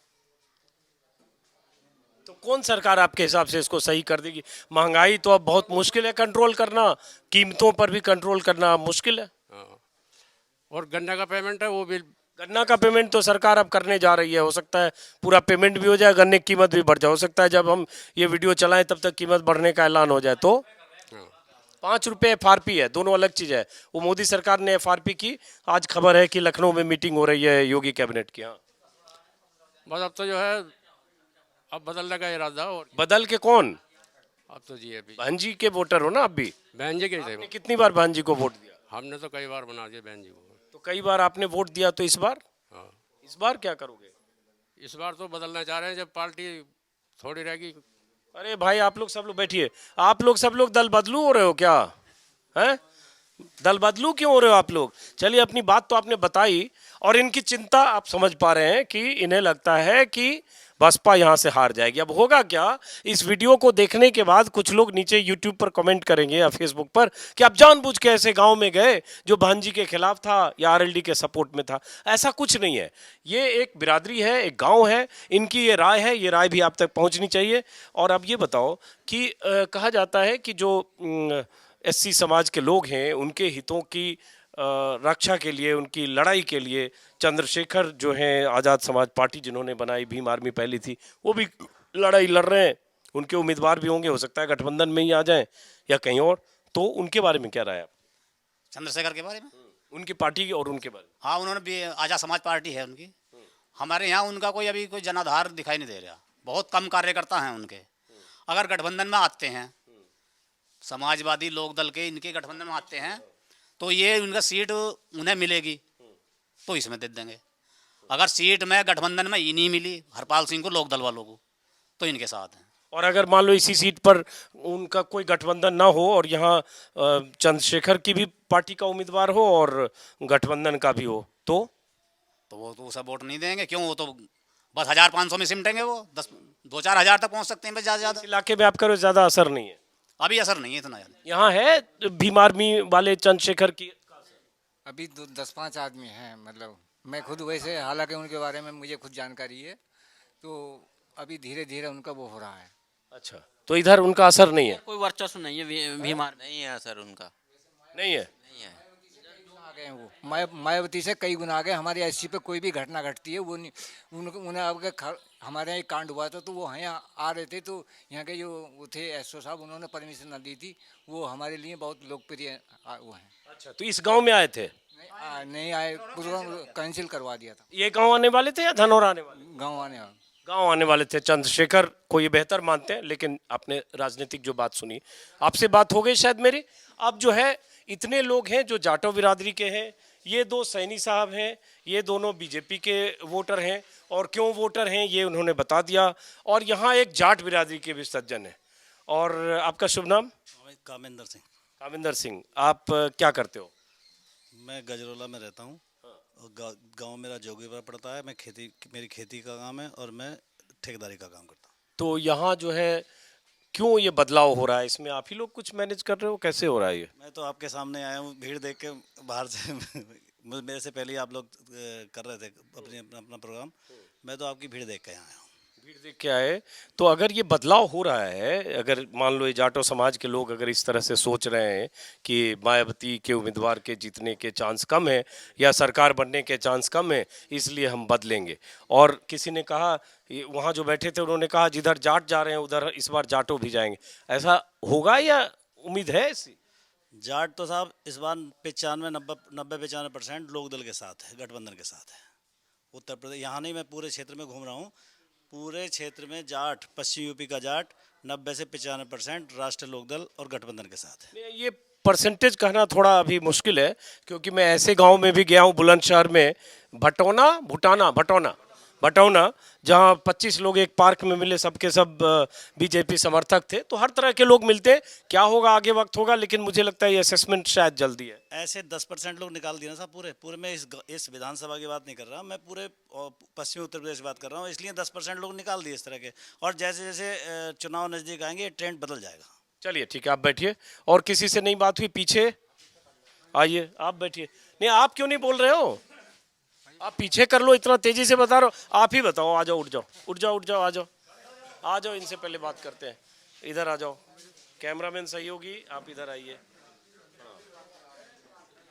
तो कौन सरकार आपके हिसाब से इसको सही कर देगी? महंगाई तो अब बहुत मुश्किल है कंट्रोल करना, कीमतों पर भी कंट्रोल करना मुश्किल है। हाँ, और गन्ने का पेमेंट है वो भी, गन्ना का पेमेंट तो सरकार अब करने जा रही है, हो सकता है पूरा पेमेंट भी हो जाए, गन्ने की कीमत भी बढ़ जाए। हो सकता है जब हम ये वीडियो चलाएं तब तक कीमत बढ़ने का ऐलान हो जाए। तो 5 रुपये FRP है, दोनों अलग चीज़ है। वो मोदी सरकार ने FRP की, आज खबर है कि लखनऊ में मीटिंग हो रही है योगी कैबिनेट की। हाँ, बस अब तो जो है अब बदलने का इरादा। और बदल के कौन? अब तो जी अभी बहन जी के वोटर हो ना आप भी। बहन जी के आपने कितनी बार बहन जी को वोट दिया? हमने तो कई बार बना दिया बहन जी को। तो कई बार आपने वोट दिया, तो इस बार? हाँ, इस बार क्या करोगे? इस बार तो बदलना चाह रहे हैं, जब पार्टी थोड़ी रहेगी। अरे भाई, आप लोग सब लोग बैठिए। आप लोग सब लोग दल बदलू हो रहे हो क्या? हैं? दल बदलू क्यों हो रहे हो आप लोग? चलिए, अपनी बात तो आपने बताई, और इनकी चिंता आप समझ पा रहे हैं कि इन्हें लगता है कि बसपा यहां से हार जाएगी। अब होगा क्या, इस वीडियो को देखने के बाद कुछ लोग नीचे यूट्यूब पर कमेंट करेंगे या फेसबुक पर कि आप जानबूझ के ऐसे गांव में गए जो बहन जी के खिलाफ था या RLD के सपोर्ट में था। ऐसा कुछ नहीं है, ये एक बिरादरी है, एक गांव है, इनकी ये राय है, ये राय भी आप तक पहुंचनी चाहिए। और अब ये बताओ कि कहा जाता है कि जो SC समाज के लोग हैं उनके हितों की रक्षा के लिए, उनकी लड़ाई के लिए चंद्रशेखर जो हैं आज़ाद समाज पार्टी जिन्होंने बनाई, भीम आर्मी पहली थी, वो भी लड़ाई लड़ रहे हैं। उनके उम्मीदवार भी होंगे, हो सकता है गठबंधन में ही आ जाएं या कहीं और। तो उनके बारे में क्या राय है आप? चंद्रशेखर के बारे में, उनकी पार्टी की और उनके बारे में? हाँ, उन्होंने भी आज़ाद समाज पार्टी है उनकी। हमारे यहाँ उनका कोई अभी कोई जनाधार दिखाई नहीं दे रहा, बहुत कम कार्यकर्ता हैं उनके। अगर गठबंधन में आते हैं, समाजवादी लोकदल के इनके गठबंधन में आते हैं, तो ये उनका सीट उन्हें मिलेगी तो इसमें दे देंगे। अगर सीट में गठबंधन में ही नहीं मिली हरपाल सिंह को, लोकदल वालों को, तो इनके साथ हैं। और अगर मान लो इसी सीट पर उनका कोई गठबंधन ना हो और यहाँ चंद्रशेखर की भी पार्टी का उम्मीदवार हो और गठबंधन का भी हो, तो वो तो उसे वोट नहीं देंगे। क्यों? वो तो बस 1500 में सिमटेंगे, वो 10-2-4 हज़ार तक पहुँच सकते हैं बस, ज़्यादा। इलाके में आप करो ज़्यादा असर नहीं है, अभी असर नहीं है इतना ज़्यादा। यहाँ है भीम आर्मी वाले चंद्रशेखर की अभी 10-5 आदमी हैं, मतलब मैं खुद वैसे, हालांकि उनके बारे में मुझे खुद जानकारी है, तो अभी धीरे धीरे उनका वो हो रहा है। अच्छा, तो इधर उनका असर नहीं है, कोई वर्चस्व नहीं है भीम आर्मी, नहीं है असर उनका, नहीं है। आ गए वो मायावती से कई गुना आ गए। हमारे एससी पे कोई भी घटना घटती है वो नहीं, उन्हें अब हमारे यहाँ एक कांड हुआ था, तो वो यहाँ आ रहे थे, तो यहाँ के जो वो थे एसओ साहब, उन्होंने परमिशन न दी थी। वो हमारे लिए बहुत लोकप्रिय वो हैं। अच्छा, तो इस गांव में आए थे? नहीं आए, पूरा कैंसिल करवा दिया था। ये गांव आने वाले थे या धनौर आने वाले? गाँव आने वाले थे। चंद्रशेखर को ये बेहतर मानते हैं, लेकिन आपने राजनीतिक जो बात सुनी, आपसे बात हो गई शायद मेरी। अब जो है इतने लोग हैं जो जाटो बिरादरी के हैं, ये दो सैनी साहब हैं, ये दोनों बीजेपी के वोटर हैं, और क्यों वोटर हैं ये उन्होंने बता दिया। और यहाँ एक जाट बिरादरी के भी सज्जन हैं। और आपका शुभ नाम? कामेंद्र सिंह। कामेंद्र सिंह, आप क्या करते हो? मैं गजरोला में रहता हूँ, गांव मेरा जोगीपुरा पड़ता है। मेरी खेती का काम है और मैं ठेकेदारी का काम करता हूँ। तो यहाँ जो है क्यों ये बदलाव हो रहा है, इसमें आप ही लोग कुछ मैनेज कर रहे हो, कैसे हो रहा है ये? मैं तो आपके सामने आया हूँ, भीड़ देख के बाहर से मेरे से पहले आप लोग कर रहे थे अपना प्रोग्राम, मैं तो आपकी भीड़ देख के आया हूँ। भीड़ देख के आए, तो अगर ये बदलाव हो रहा है, अगर मान लो ये जाटो समाज के लोग अगर इस तरह से सोच रहे हैं कि मायावती के उम्मीदवार के जीतने के चांस कम है या सरकार बनने के चांस कम है, इसलिए हम बदलेंगे। और किसी ने कहा, वहाँ जो बैठे थे उन्होंने कहा जिधर जाट जा रहे हैं उधर इस बार जाटो भी जाएंगे, ऐसा होगा या उम्मीद है ऐसी? जाट तो साहब इस बार 95% लोकदल के साथ है, गठबंधन के साथ है। उत्तर प्रदेश, यहाँ नहीं, मैं पूरे क्षेत्र में घूम रहा हूँ, पूरे क्षेत्र में जाट, पश्चिम यूपी का जाट 90 से 95% राष्ट्रीय लोकदल और गठबंधन के साथ है। ये परसेंटेज कहना थोड़ा अभी मुश्किल है, क्योंकि मैं ऐसे गांव में भी गया हूँ बुलंदशहर में, भटौना, जहाँ 25 लोग एक पार्क में मिले, सबके सब बीजेपी समर्थक थे। तो हर तरह के लोग मिलते हैं, क्या होगा आगे वक्त होगा, लेकिन मुझे लगता है ये असेसमेंट शायद जल्दी है। ऐसे 10% लोग निकाल दिए ना साहब, पूरे में इस विधानसभा की बात नहीं कर रहा, मैं पूरे पश्चिमी उत्तर प्रदेश की बात कर रहा हूँ, इसलिए 10% लोग निकाल दिए इस तरह के। और जैसे जैसे चुनाव नज़दीक आएंगे ट्रेंड बदल जाएगा। चलिए ठीक है, आप बैठिए। और किसी से नहीं बात हुई? पीछे आइए, आप बैठिए। नहीं, आप क्यों नहीं बोल रहे हो? आप पीछे कर लो, इतना तेजी से बता रहे हो। आप ही बताओ, आ जाओ, उठ जाओ, आ जाओ, इनसे पहले बात करते हैं। इधर आ जाओ, कैमरामैन सही होगी, आप इधर आइए।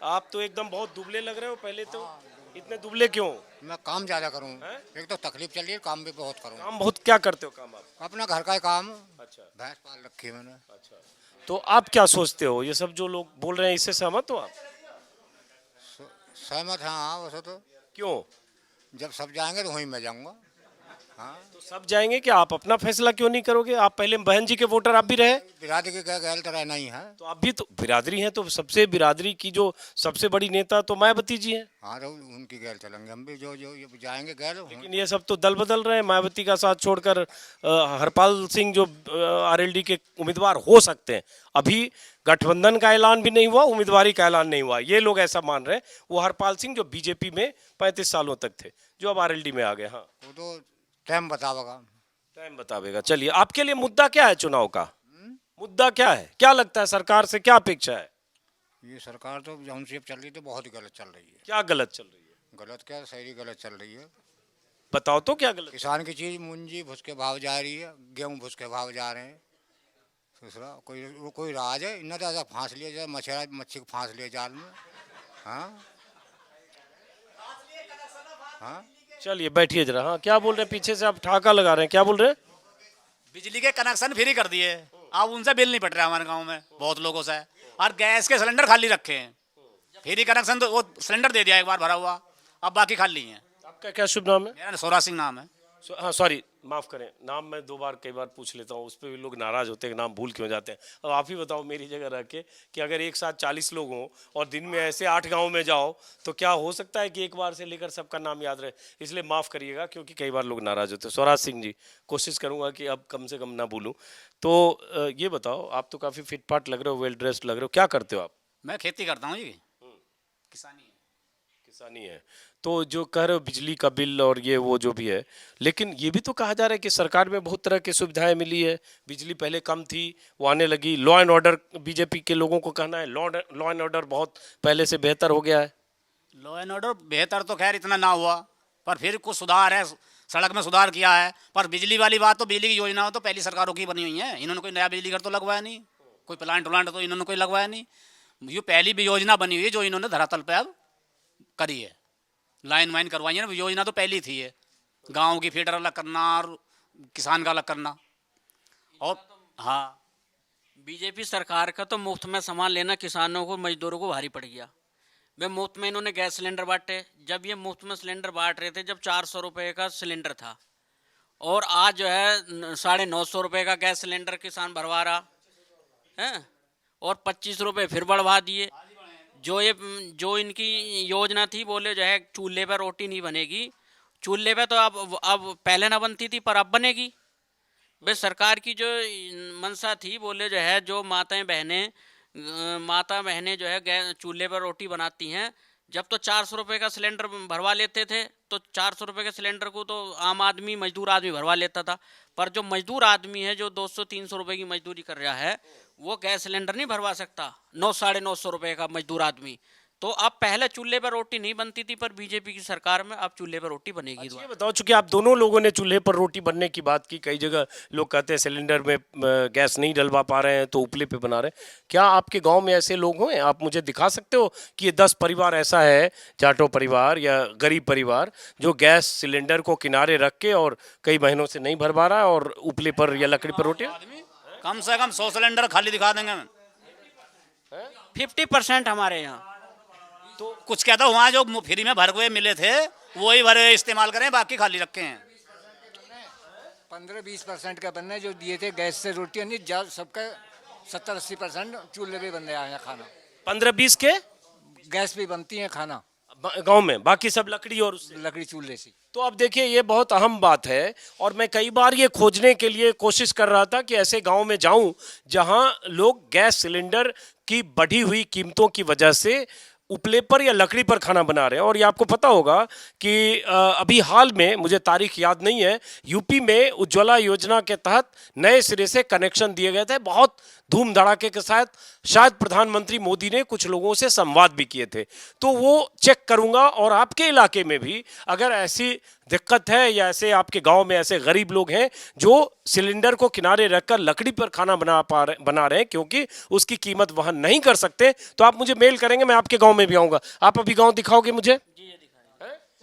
आप तो एकदम बहुत दुबले लग रहे हो, पहले तो इतने दुबले क्यों? मैं काम ज़्यादा करूँ, एक तो तकलीफ चल रही है, काम भी बहुत करूँ। काम बहुत क्या करते हो काम आप? अपना घर का ही काम। अच्छा, भैंस पाल रखी है मैंने। अच्छा, तो आप क्या सोचते हो, ये सब जो लोग बोल रहे हैं इससे सहमत हो आप? सहमत हैं, हाँ। वैसे तो क्यों? जब सब जाएंगे तो वहीं मैं जाऊंगा। हाँ, तो सब जाएंगे, क्या आप अपना फैसला क्यों नहीं करोगे? आप पहले बहन जी के वोटर आप भी रहे, बिरादरी के गैल तो रहना ही है। तो आप भी तो बिरादरी हैं, तो सबसे बिरादरी की जो सबसे बड़ी नेता तो मायावती जी हैं। हाँ, तो उनकी गैल चलेंगे हम भी, जो ये जाएंगे गैल। लेकिन ये सब तो दल बदल रहे हैं, मायावती का साथ छोड़कर हरपाल सिंह जो आरएलडी के उम्मीदवार हो सकते हैं, अभी गठबंधन का ऐलान भी नहीं हुआ, उम्मीदवारी का ऐलान नहीं हुआ, ये लोग ऐसा मान रहे हैं। वो हरपाल सिंह जो बीजेपी में 35 सालों तक थे, जो अब आरएलडी में आ गए। हाँ, वो तो टाइम बतावेगा। चलिए, आपके लिए मुद्दा क्या है चुनाव का? मुद्दा क्या है, क्या लगता है सरकार से क्या अपेक्षा है? ये सरकार तो जौन सी अब चल रही है तो बहुत ही गलत चल रही है। क्या गलत चल रही है? गलत क्या, सही गलत चल रही है। बताओ तो क्या गलत? किसान की चीज मुंजी भुस के भाव जा रही है, गेहूँ भुस के भाव जा रहे हैं। दूसरा कोई राज है, इन्हें तो ऐसा फांस लिया जाए, मच्छी को फांस लिया जाल में। हाँ हाँ चलिए बैठिए जरा। हाँ क्या बोल रहे हैं, पीछे से आप ठहाका लगा रहे हैं, क्या बोल रहे हैं? बिजली के कनेक्शन फ्री कर दिए, अब उनसे बिल नहीं पट रहा हमारे गांव में बहुत लोगों से। और गैस के सिलेंडर खाली रखे हैं, फ्री कनेक्शन तो वो सिलेंडर दे दिया एक बार भरा हुआ, अब बाकी खाली हैं। आपका क्या शुभ नाम है? मेरा सोरा सिंह नाम है। हाँ सॉरी, माफ़ करें, नाम मैं कई बार पूछ लेता हूँ, उस पर भी लोग नाराज़ होते हैं कि नाम भूल क्यों जाते हैं। अब आप ही बताओ मेरी जगह रह के कि अगर एक साथ 40 लोग हों और दिन में ऐसे 8 गांव में जाओ तो क्या हो सकता है कि एक बार से लेकर सबका नाम याद रहे? इसलिए माफ़ करिएगा क्योंकि कई बार लोग नाराज़ होते हैं। स्वराज सिंह जी, कोशिश करूँगा कि अब कम से कम ना भूलूँ। तो ये बताओ, आप तो काफ़ी फिट फाट लग रहे हो, वेल ड्रेस्ड लग रहे हो, क्या करते हो आप? मैं खेती करता हूँ जी, किसानी है। तो जो कह रहे हो बिजली का बिल और ये वो जो भी है, लेकिन ये भी तो कहा जा रहा है कि सरकार में बहुत तरह की सुविधाएं मिली है। बिजली पहले कम थी, वो आने लगी। लॉ एंड ऑर्डर, बीजेपी के लोगों को कहना है लॉ एंड ऑर्डर बहुत पहले से बेहतर हो गया है। लॉ एंड ऑर्डर बेहतर तो खैर इतना ना हुआ, पर फिर कुछ सुधार है, सड़क में सुधार किया है। पर बिजली वाली बात तो, बिजली की योजना तो पहली सरकारों की बनी हुई है, इन्होंने कोई नया बिजली घर तो लगवाया नहीं, कोई प्लांट तो इन्होंने कोई लगवाया नहीं। ये पहली भी योजना बनी हुई है जो इन्होंने धरातल पे अब करी है, लाइन वाइन करवाई है ना। योजना तो पहली थी है, गांव की फीडर अलग करना और किसान का अलग करना। और हाँ, बीजेपी सरकार का तो मुफ्त में सामान लेना किसानों को, मजदूरों को भारी पड़ गया। वे मुफ्त में इन्होंने गैस सिलेंडर बांटे। जब ये मुफ्त में सिलेंडर बांट रहे थे, जब 400 रुपये का सिलेंडर था, और आज जो है 950 रुपये का गैस सिलेंडर किसान भरवा रहा है, और 25 रुपये फिर बढ़वा दिए। जो इनकी योजना थी, बोले जो है चूल्हे पर रोटी नहीं बनेगी। चूल्हे पे तो अब पहले ना बनती थी, पर अब बनेगी। वे सरकार की जो मंशा थी, बोले जो है जो माता बहनें जो है चूल्हे पर रोटी बनाती हैं, जब तो 400 रुपये का सिलेंडर भरवा लेते थे, तो 400 रुपये के सिलेंडर को तो आम आदमी, मजदूर आदमी भरवा लेता था। पर जो मजदूर आदमी है, जो 200-300 रुपये की मजदूरी कर रहा है, वो गैस सिलेंडर नहीं भरवा सकता, 900-950 रुपये का मजदूर आदमी। तो अब पहले चूल्हे पर रोटी नहीं बनती थी, पर बीजेपी की सरकार में अब चूल्हे पर रोटी बनेगी। ये बताओ, चूंकि आप दोनों लोगों ने चूल्हे पर रोटी बनने की बात की, कई जगह लोग कहते हैं सिलेंडर में गैस नहीं डलवा पा रहे हैं तो उपले पे बना रहे हैं। क्या आपके गांव में ऐसे लोग हैं? आप मुझे दिखा सकते हो कि ये 10 परिवार ऐसा है, जाटो परिवार या गरीब परिवार, जो गैस सिलेंडर को किनारे रख के और कई महीनों से नहीं भरवा रहा है और उपले पर या लकड़ी पर रोटी? कम से कम 100 सिलेंडर खाली दिखा देंगे। 50% हमारे यहाँ तो कुछ कहता हूँ, वहाँ जो फ्री में भर हुए मिले थे वही भरे इस्तेमाल करें, बाकी खाली रखे हैं। 15-20% का बनना है, जो दिए थे गैस से रोटियां नहीं, सबका 70-80% चूल्हे पे बन रहा है खाना। 15-20 के गैस पे बनती है खाना गांव में, बाकी सब लकड़ी और लकड़ी चूल्हे से। तो अब देखिए, ये बहुत अहम बात है, और मैं कई बार ये खोजने के लिए कोशिश कर रहा था कि ऐसे गांव में जाऊं जहां लोग गैस सिलेंडर की बढ़ी हुई कीमतों की वजह से उपले पर या लकड़ी पर खाना बना रहे हैं। और ये आपको पता होगा कि अभी हाल में, मुझे तारीख याद नहीं है, यूपी में उज्ज्वला योजना के तहत नए सिरे से कनेक्शन दिए गए थे, बहुत धूम धड़ाके के साथ। शायद प्रधानमंत्री मोदी ने कुछ लोगों से संवाद भी किए थे। तो वो चेक करूंगा, और आपके इलाके में भी अगर ऐसी दिक्कत है या ऐसे आपके गांव में ऐसे गरीब लोग हैं जो सिलेंडर को किनारे रखकर लकड़ी पर खाना बना रहे हैं क्योंकि उसकी कीमत वहन नहीं कर सकते, तो आप मुझे मेल करेंगे, मैं आपके गांव में भी आऊंगा। आप अभी गांव दिखाओगे मुझे?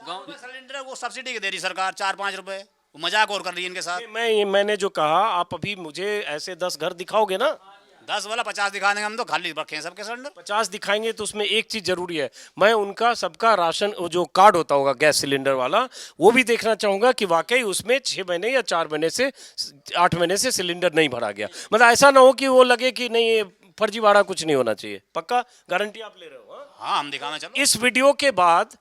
गांव में सिलेंडर वो सब्सिडी की दे रही सरकार, 4-5 रुपए, मजाक और कर रही है इनके साथ। मैंने जो कहा, आप अभी मुझे ऐसे 10 घर दिखाओगे ना? 10 वाला 50 दिखा देंगे हम, तो खाली रखे हैं सबके सिलेंडर। 50 दिखाएंगे तो उसमें एक चीज जरूरी है, मैं उनका सबका राशन जो कार्ड होता होगा गैस सिलेंडर वाला, वो भी देखना चाहूंगा कि वाकई उसमें 6 महीने या 4 महीने से 8 महीने से सिलेंडर नहीं भरा गया। मतलब ऐसा ना हो कि वो लगे कि नहीं, फर्जीवाड़ा कुछ नहीं होना चाहिए। पक्का गारंटी आप ले रहे हो? हाँ, हम दिखाना। चलो, इस वीडियो के बाद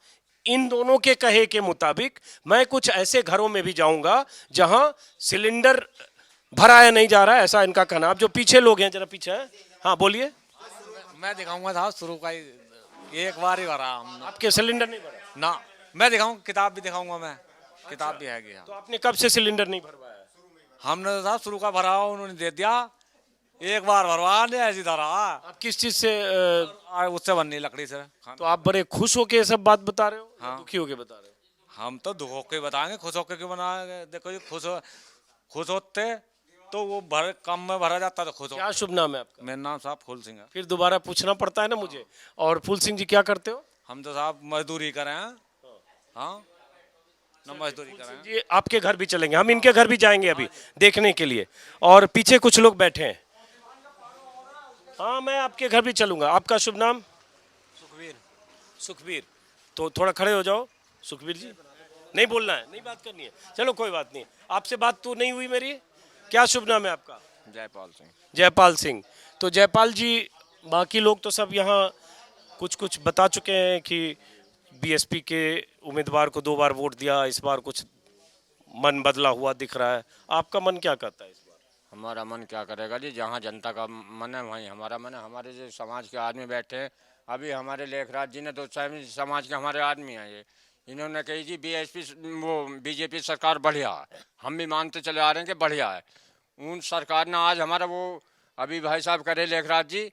इन दोनों के कहे के मुताबिक मैं कुछ ऐसे घरों में भी जाऊंगा जहां सिलेंडर भराया नहीं जा रहा है, ऐसा इनका कहना। आप जो पीछे लोग हैं, जरा पीछे है, हाँ बोलिए। मैं दिखाऊंगा था शुरू का ही, एक बार ही भरा हमने। आपके सिलेंडर नहीं भरा ना? मैं दिखाऊंगा, किताब भी दिखाऊंगा मैं, किताब भी है गया। तो आपने कब से सिलेंडर नहीं भरवाया? हमने तो शुरू का भरा, उन्होंने दे दिया, एक बार भरवा ने ऐसी धरा। आप किस चीज से? उससे बननी, लकड़ी से। तो आप बड़े खुश होके सब बात बता रहे हो? हाँ। दुखी होके बता रहे हो? हम तो दुख होके बताएंगे, खुश होके क्यों बनाएंगे? देखो जी, खुश होते तो वो कम में भरा जाता तो खुश हो। क्या शुभ नाम है आपका? मेरा नाम साहब फूल सिंह है। फिर दोबारा पूछना पड़ता है ना मुझे। और फूल सिंह जी क्या करते हो? हम तो साहब मजदूरी करें हैं। हाँ न मजदूरी करें। जी आपके घर भी चलेंगे, हम इनके घर भी जाएंगे अभी देखने के लिए। और पीछे कुछ लोग बैठे हैं। हाँ मैं आपके घर भी चलूंगा। आपका शुभ नाम? सुखवीर। सुखवीर। तो थोड़ा खड़े हो जाओ सुखवीर जी। नहीं बोलना है, नहीं बात करनी है, चलो कोई बात नहीं। आपसे बात तो नहीं हुई मेरी। क्या शुभ नाम है आपका? जयपाल सिंह। जयपाल सिंह। तो जयपाल जी बाकी लोग तो सब यहाँ कुछ कुछ बता चुके हैं कि बीएसपी के उम्मीदवार को 2 बार वोट दिया, इस बार कुछ मन बदला हुआ दिख रहा है। आपका मन क्या करता है इस बार? हमारा मन क्या करेगा जी, जहाँ जनता का मन है वहीं हमारा मन है। हमारे जो समाज के आदमी बैठे हैं, अभी हमारे लेखराज जी ने तो समाज के हमारे आदमी हैं, ये इन्होंने कही जी बीजेपी सरकार बढ़िया है। हम भी मानते चले आ रहे हैं कि बढ़िया है। उन सरकार ने आज हमारा वो अभी भाई साहब करे लेखराज जी,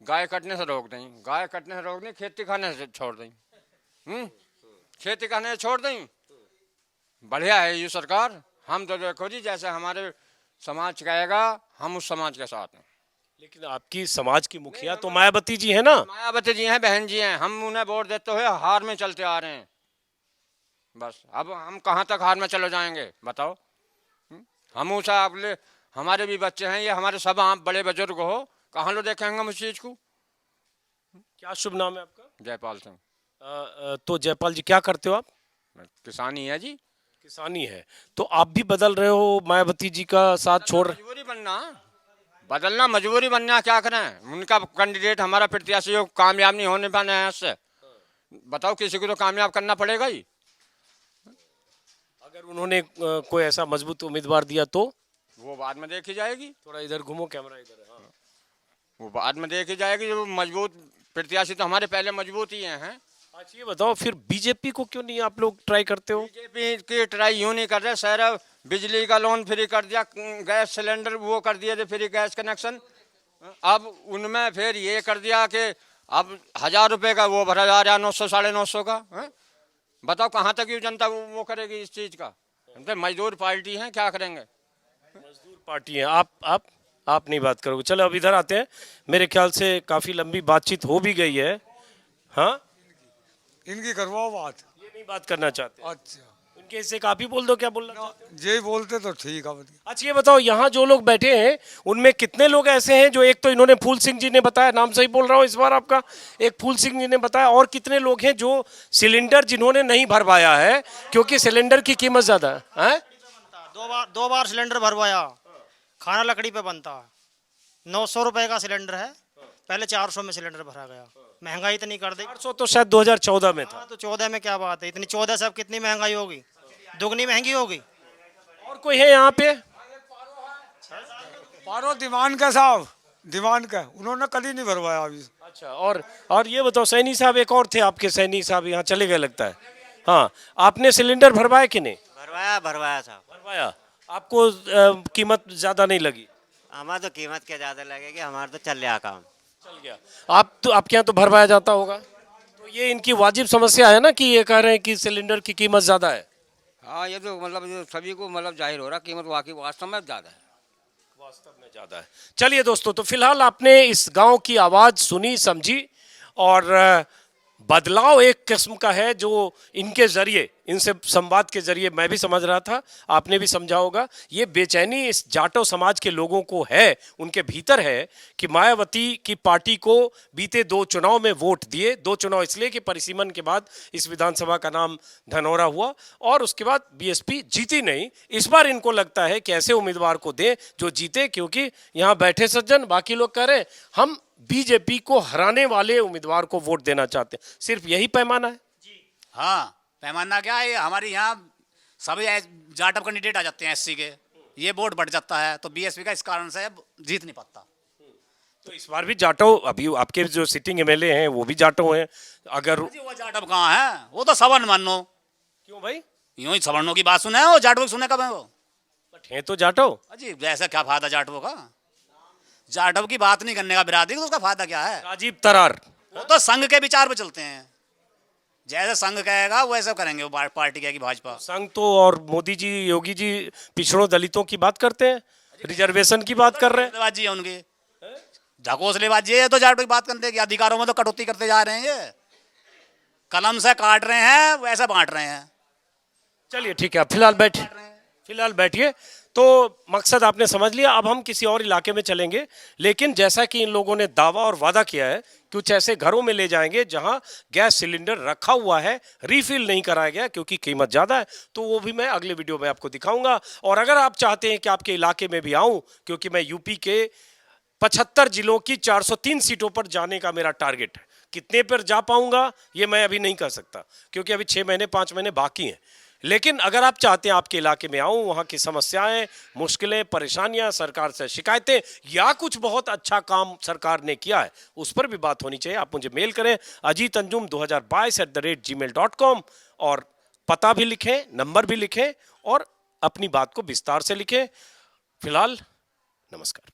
गाय कटने से रोक दें, गाय कटने से रोक दें, खेती खाने से छोड़ दें, खेती खाने से छोड़ दें। बढ़िया है ये सरकार। हम तो देखो जी जैसे हमारे समाज कहेगा हम उस समाज के साथ हैं। लेकिन आपकी समाज की मुखिया तो मायावती जी है ना? मायावती जी हैं, बहन जी हैं। हम उन्हें वोट देते हुए हार में चलते आ रहे हैं। बस अब हम कहाँ तक हार में चले जाएंगे बताओ? हम उसे अगले हमारे भी बच्चे हैं, ये हमारे सब आप बड़े बुजुर्ग हो, कहाँ लो देखेंगे हम उस चीज को। क्या शुभ नाम है आपका? जयपाल सिंह। तो जयपाल जी क्या करते हो आप? किसानी है जी। किसानी है। तो आप भी बदल रहे हो मायावती जी का साथ छोड़ रहे? मजबूरी बनना, बदलना मजबूरी बनना, क्या करें। उनका कैंडिडेट हमारा प्रत्याशी हो, कामयाब नहीं होने पाना है इससे। बताओ किसी को तो कामयाब करना पड़ेगा ही। अगर उन्होंने कोई ऐसा मजबूत उम्मीदवार दिया तो वो बाद में देखी जाएगी। थोड़ा इधर घूमो, कैमरा इधर है। हाँ। वो बाद में देखी जाएगी। जो मजबूत प्रत्याशी तो हमारे पहले मजबूत ही हैं। अच्छा ये बताओ फिर बीजेपी को क्यों नहीं आप लोग ट्राई करते हो? बीजेपी की ट्राई यूं नहीं कर रहे सर। बिजली का लोन फ्री कर दिया, गैस सिलेंडर वो कर दिए थे फ्री गैस कनेक्शन। अब उनमें फिर ये कर दिया कि अब 1000 रुपये का वो भरा जा रहा है, 900 950 का है? बताओ कहाँ तक ये जनता वो करेगी इस चीज का। हम तो मजदूर पार्टी हैं, क्या करेंगे। मजदूर पार्टी है आप नहीं बात करोगे। चलो अब इधर आते हैं। मेरे ख्याल से काफी लंबी बातचीत हो भी गई है। हाँ इनकी करवाओ बात। ये नहीं बात करना चाहते? अच्छा उनके हिस्से का आप ही बोल दो क्या बोलना चाहते? ये बोलते तो ठीक है। अच्छा ये बताओ यहाँ जो लोग बैठे हैं उनमें कितने लोग ऐसे हैं जो, एक तो इन्होंने फूल सिंह जी ने बताया, नाम सही बोल रहा हूँ इस बार आपका, एक फूल सिंह जी ने बताया, और कितने लोग हैं जो सिलेंडर जिन्होंने नहीं भरवाया है क्योंकि सिलेंडर की कीमत ज्यादा है? 2 बार सिलेंडर भरवाया, खाना लकड़ी पे बनता है, 900 रुपए का सिलेंडर है, पहले 400 में सिलेंडर भरा गया। महंगाई इतनी कर दी। 400 तो शायद 2014 में था। तो 14 में क्या बात है, इतनी 14 से अब कितनी महंगाई होगी, दुगनी महंगी होगी। और कोई है यहाँ पे? पारो दीवान का साहब, दीवान का उन्होंने कभी नहीं भरवाया अभी। अच्छा और ये बताओ सैनी साहब एक और थे आपके, सैनी साहब यहाँ चले गए लगता है। हाँ आपने सिलेंडर भरवाया कि नहीं? भरवाया साहब। भरवाया। आपको कीमत ज्यादा नहीं लगी? हमारा तो कीमत क्या ज्यादा लगेगी, हमारा तो चल रहा काम, चल गया। आपके यहाँ तो भरवाया जाता होगा। तो ये इनकी वाजिब समस्या है ना कि ये कह रहे हैं कि सिलेंडर की कीमत ज्यादा है। हाँ ये तो मतलब जो सभी को मतलब जाहिर हो रहा कीमत वाकई वास्तव में ज़्यादा है। वास्तव में ज्यादा है। चलिए दोस्तों, तो फिलहाल आपने इस गांव की आवाज सुनी समझी, और बदलाव एक किस्म का है जो इनके जरिए, इनसे संवाद के जरिए मैं भी समझ रहा था, आपने भी समझा होगा। ये बेचैनी इस जाटो समाज के लोगों को है, उनके भीतर है कि मायावती की पार्टी को बीते 2 चुनाव में वोट दिए। 2 चुनाव इसलिए कि परिसीमन के बाद इस विधानसभा का नाम धनौरा हुआ और उसके बाद बीएसपी जीती नहीं। इस बार इनको लगता है कि ऐसे उम्मीदवार को दें जो जीते, क्योंकि यहाँ बैठे सज्जन बाकी लोग कह रहे हैं हम बीजेपी को हराने वाले उम्मीदवार को वोट देना चाहते हैं। सिर्फ यही पैमाना है? हाँ पैमाना क्या है, हमारे यहाँ सभी जाटव कैंडिडेट आ जाते हैं एससी के, ये वोट बढ़ जाता है, तो बीएसपी का इस कारण से जीत नहीं पाता। तो इस बार भी जाटो, अभी आपके जो सिटिंग एमएलए हैं वो भी जाटो हैं। अगर वो जाटव कहाँ है, वो तो सवर्ण मानो। क्यों भाई? यूं ही सवर्णों की बात सुने हैं, वो जाटवों की सुने कब है वो? है तो जाटो। अजी जैसा क्या फायदा जाटवों का, जाटव की बात नहीं करने का बिरादरी, तो उसका फायदा क्या है? राजीव तरार वो तो संघ के विचार पे चलते हैं, जैसे संघ कहेगा वैसे करेंगे। वो पार्टी कहेगी भाजपा। संघ तो और मोदी जी, योगी जी पिछड़ों दलितों की बात करते हैं। रिजर्वेशन की बात कर रहे हैं। ढकोसलेबाजी है उनकी, ढकोसलेबाजी है। तो जाटों की बात करते हैं कि अधिकारों में तो कटौती करते जा रहे हैं, ये कलम से काट रहे हैं, वैसे बांट रहे हैं। चलिए ठीक है, आप फिलहाल बैठिए। तो मकसद आपने समझ लिया। अब हम किसी और इलाके में चलेंगे, लेकिन जैसा कि इन लोगों ने दावा और वादा किया है, कुछ ऐसे घरों में ले जाएंगे जहां गैस सिलेंडर रखा हुआ है, रिफिल नहीं कराया गया क्योंकि कीमत ज़्यादा है। तो वो भी मैं अगले वीडियो में आपको दिखाऊंगा। और अगर आप चाहते हैं कि आपके इलाके में भी आऊं, क्योंकि मैं यूपी के 75 जिलों की 403 सीटों पर जाने का मेरा टारगेट है। कितने पर जा पाऊंगा ये मैं अभी नहीं कह सकता, क्योंकि अभी 6 महीने 5 महीने बाकी हैं। लेकिन अगर आप चाहते हैं आपके इलाके में आऊं, वहां की समस्याएं, मुश्किलें, परेशानियां, सरकार से शिकायतें, या कुछ बहुत अच्छा काम सरकार ने किया है, उस पर भी बात होनी चाहिए, आप मुझे मेल करें ajitanjum2022@gmail.com और पता भी लिखें, नंबर भी लिखें और अपनी बात को विस्तार से लिखें। फिलहाल नमस्कार।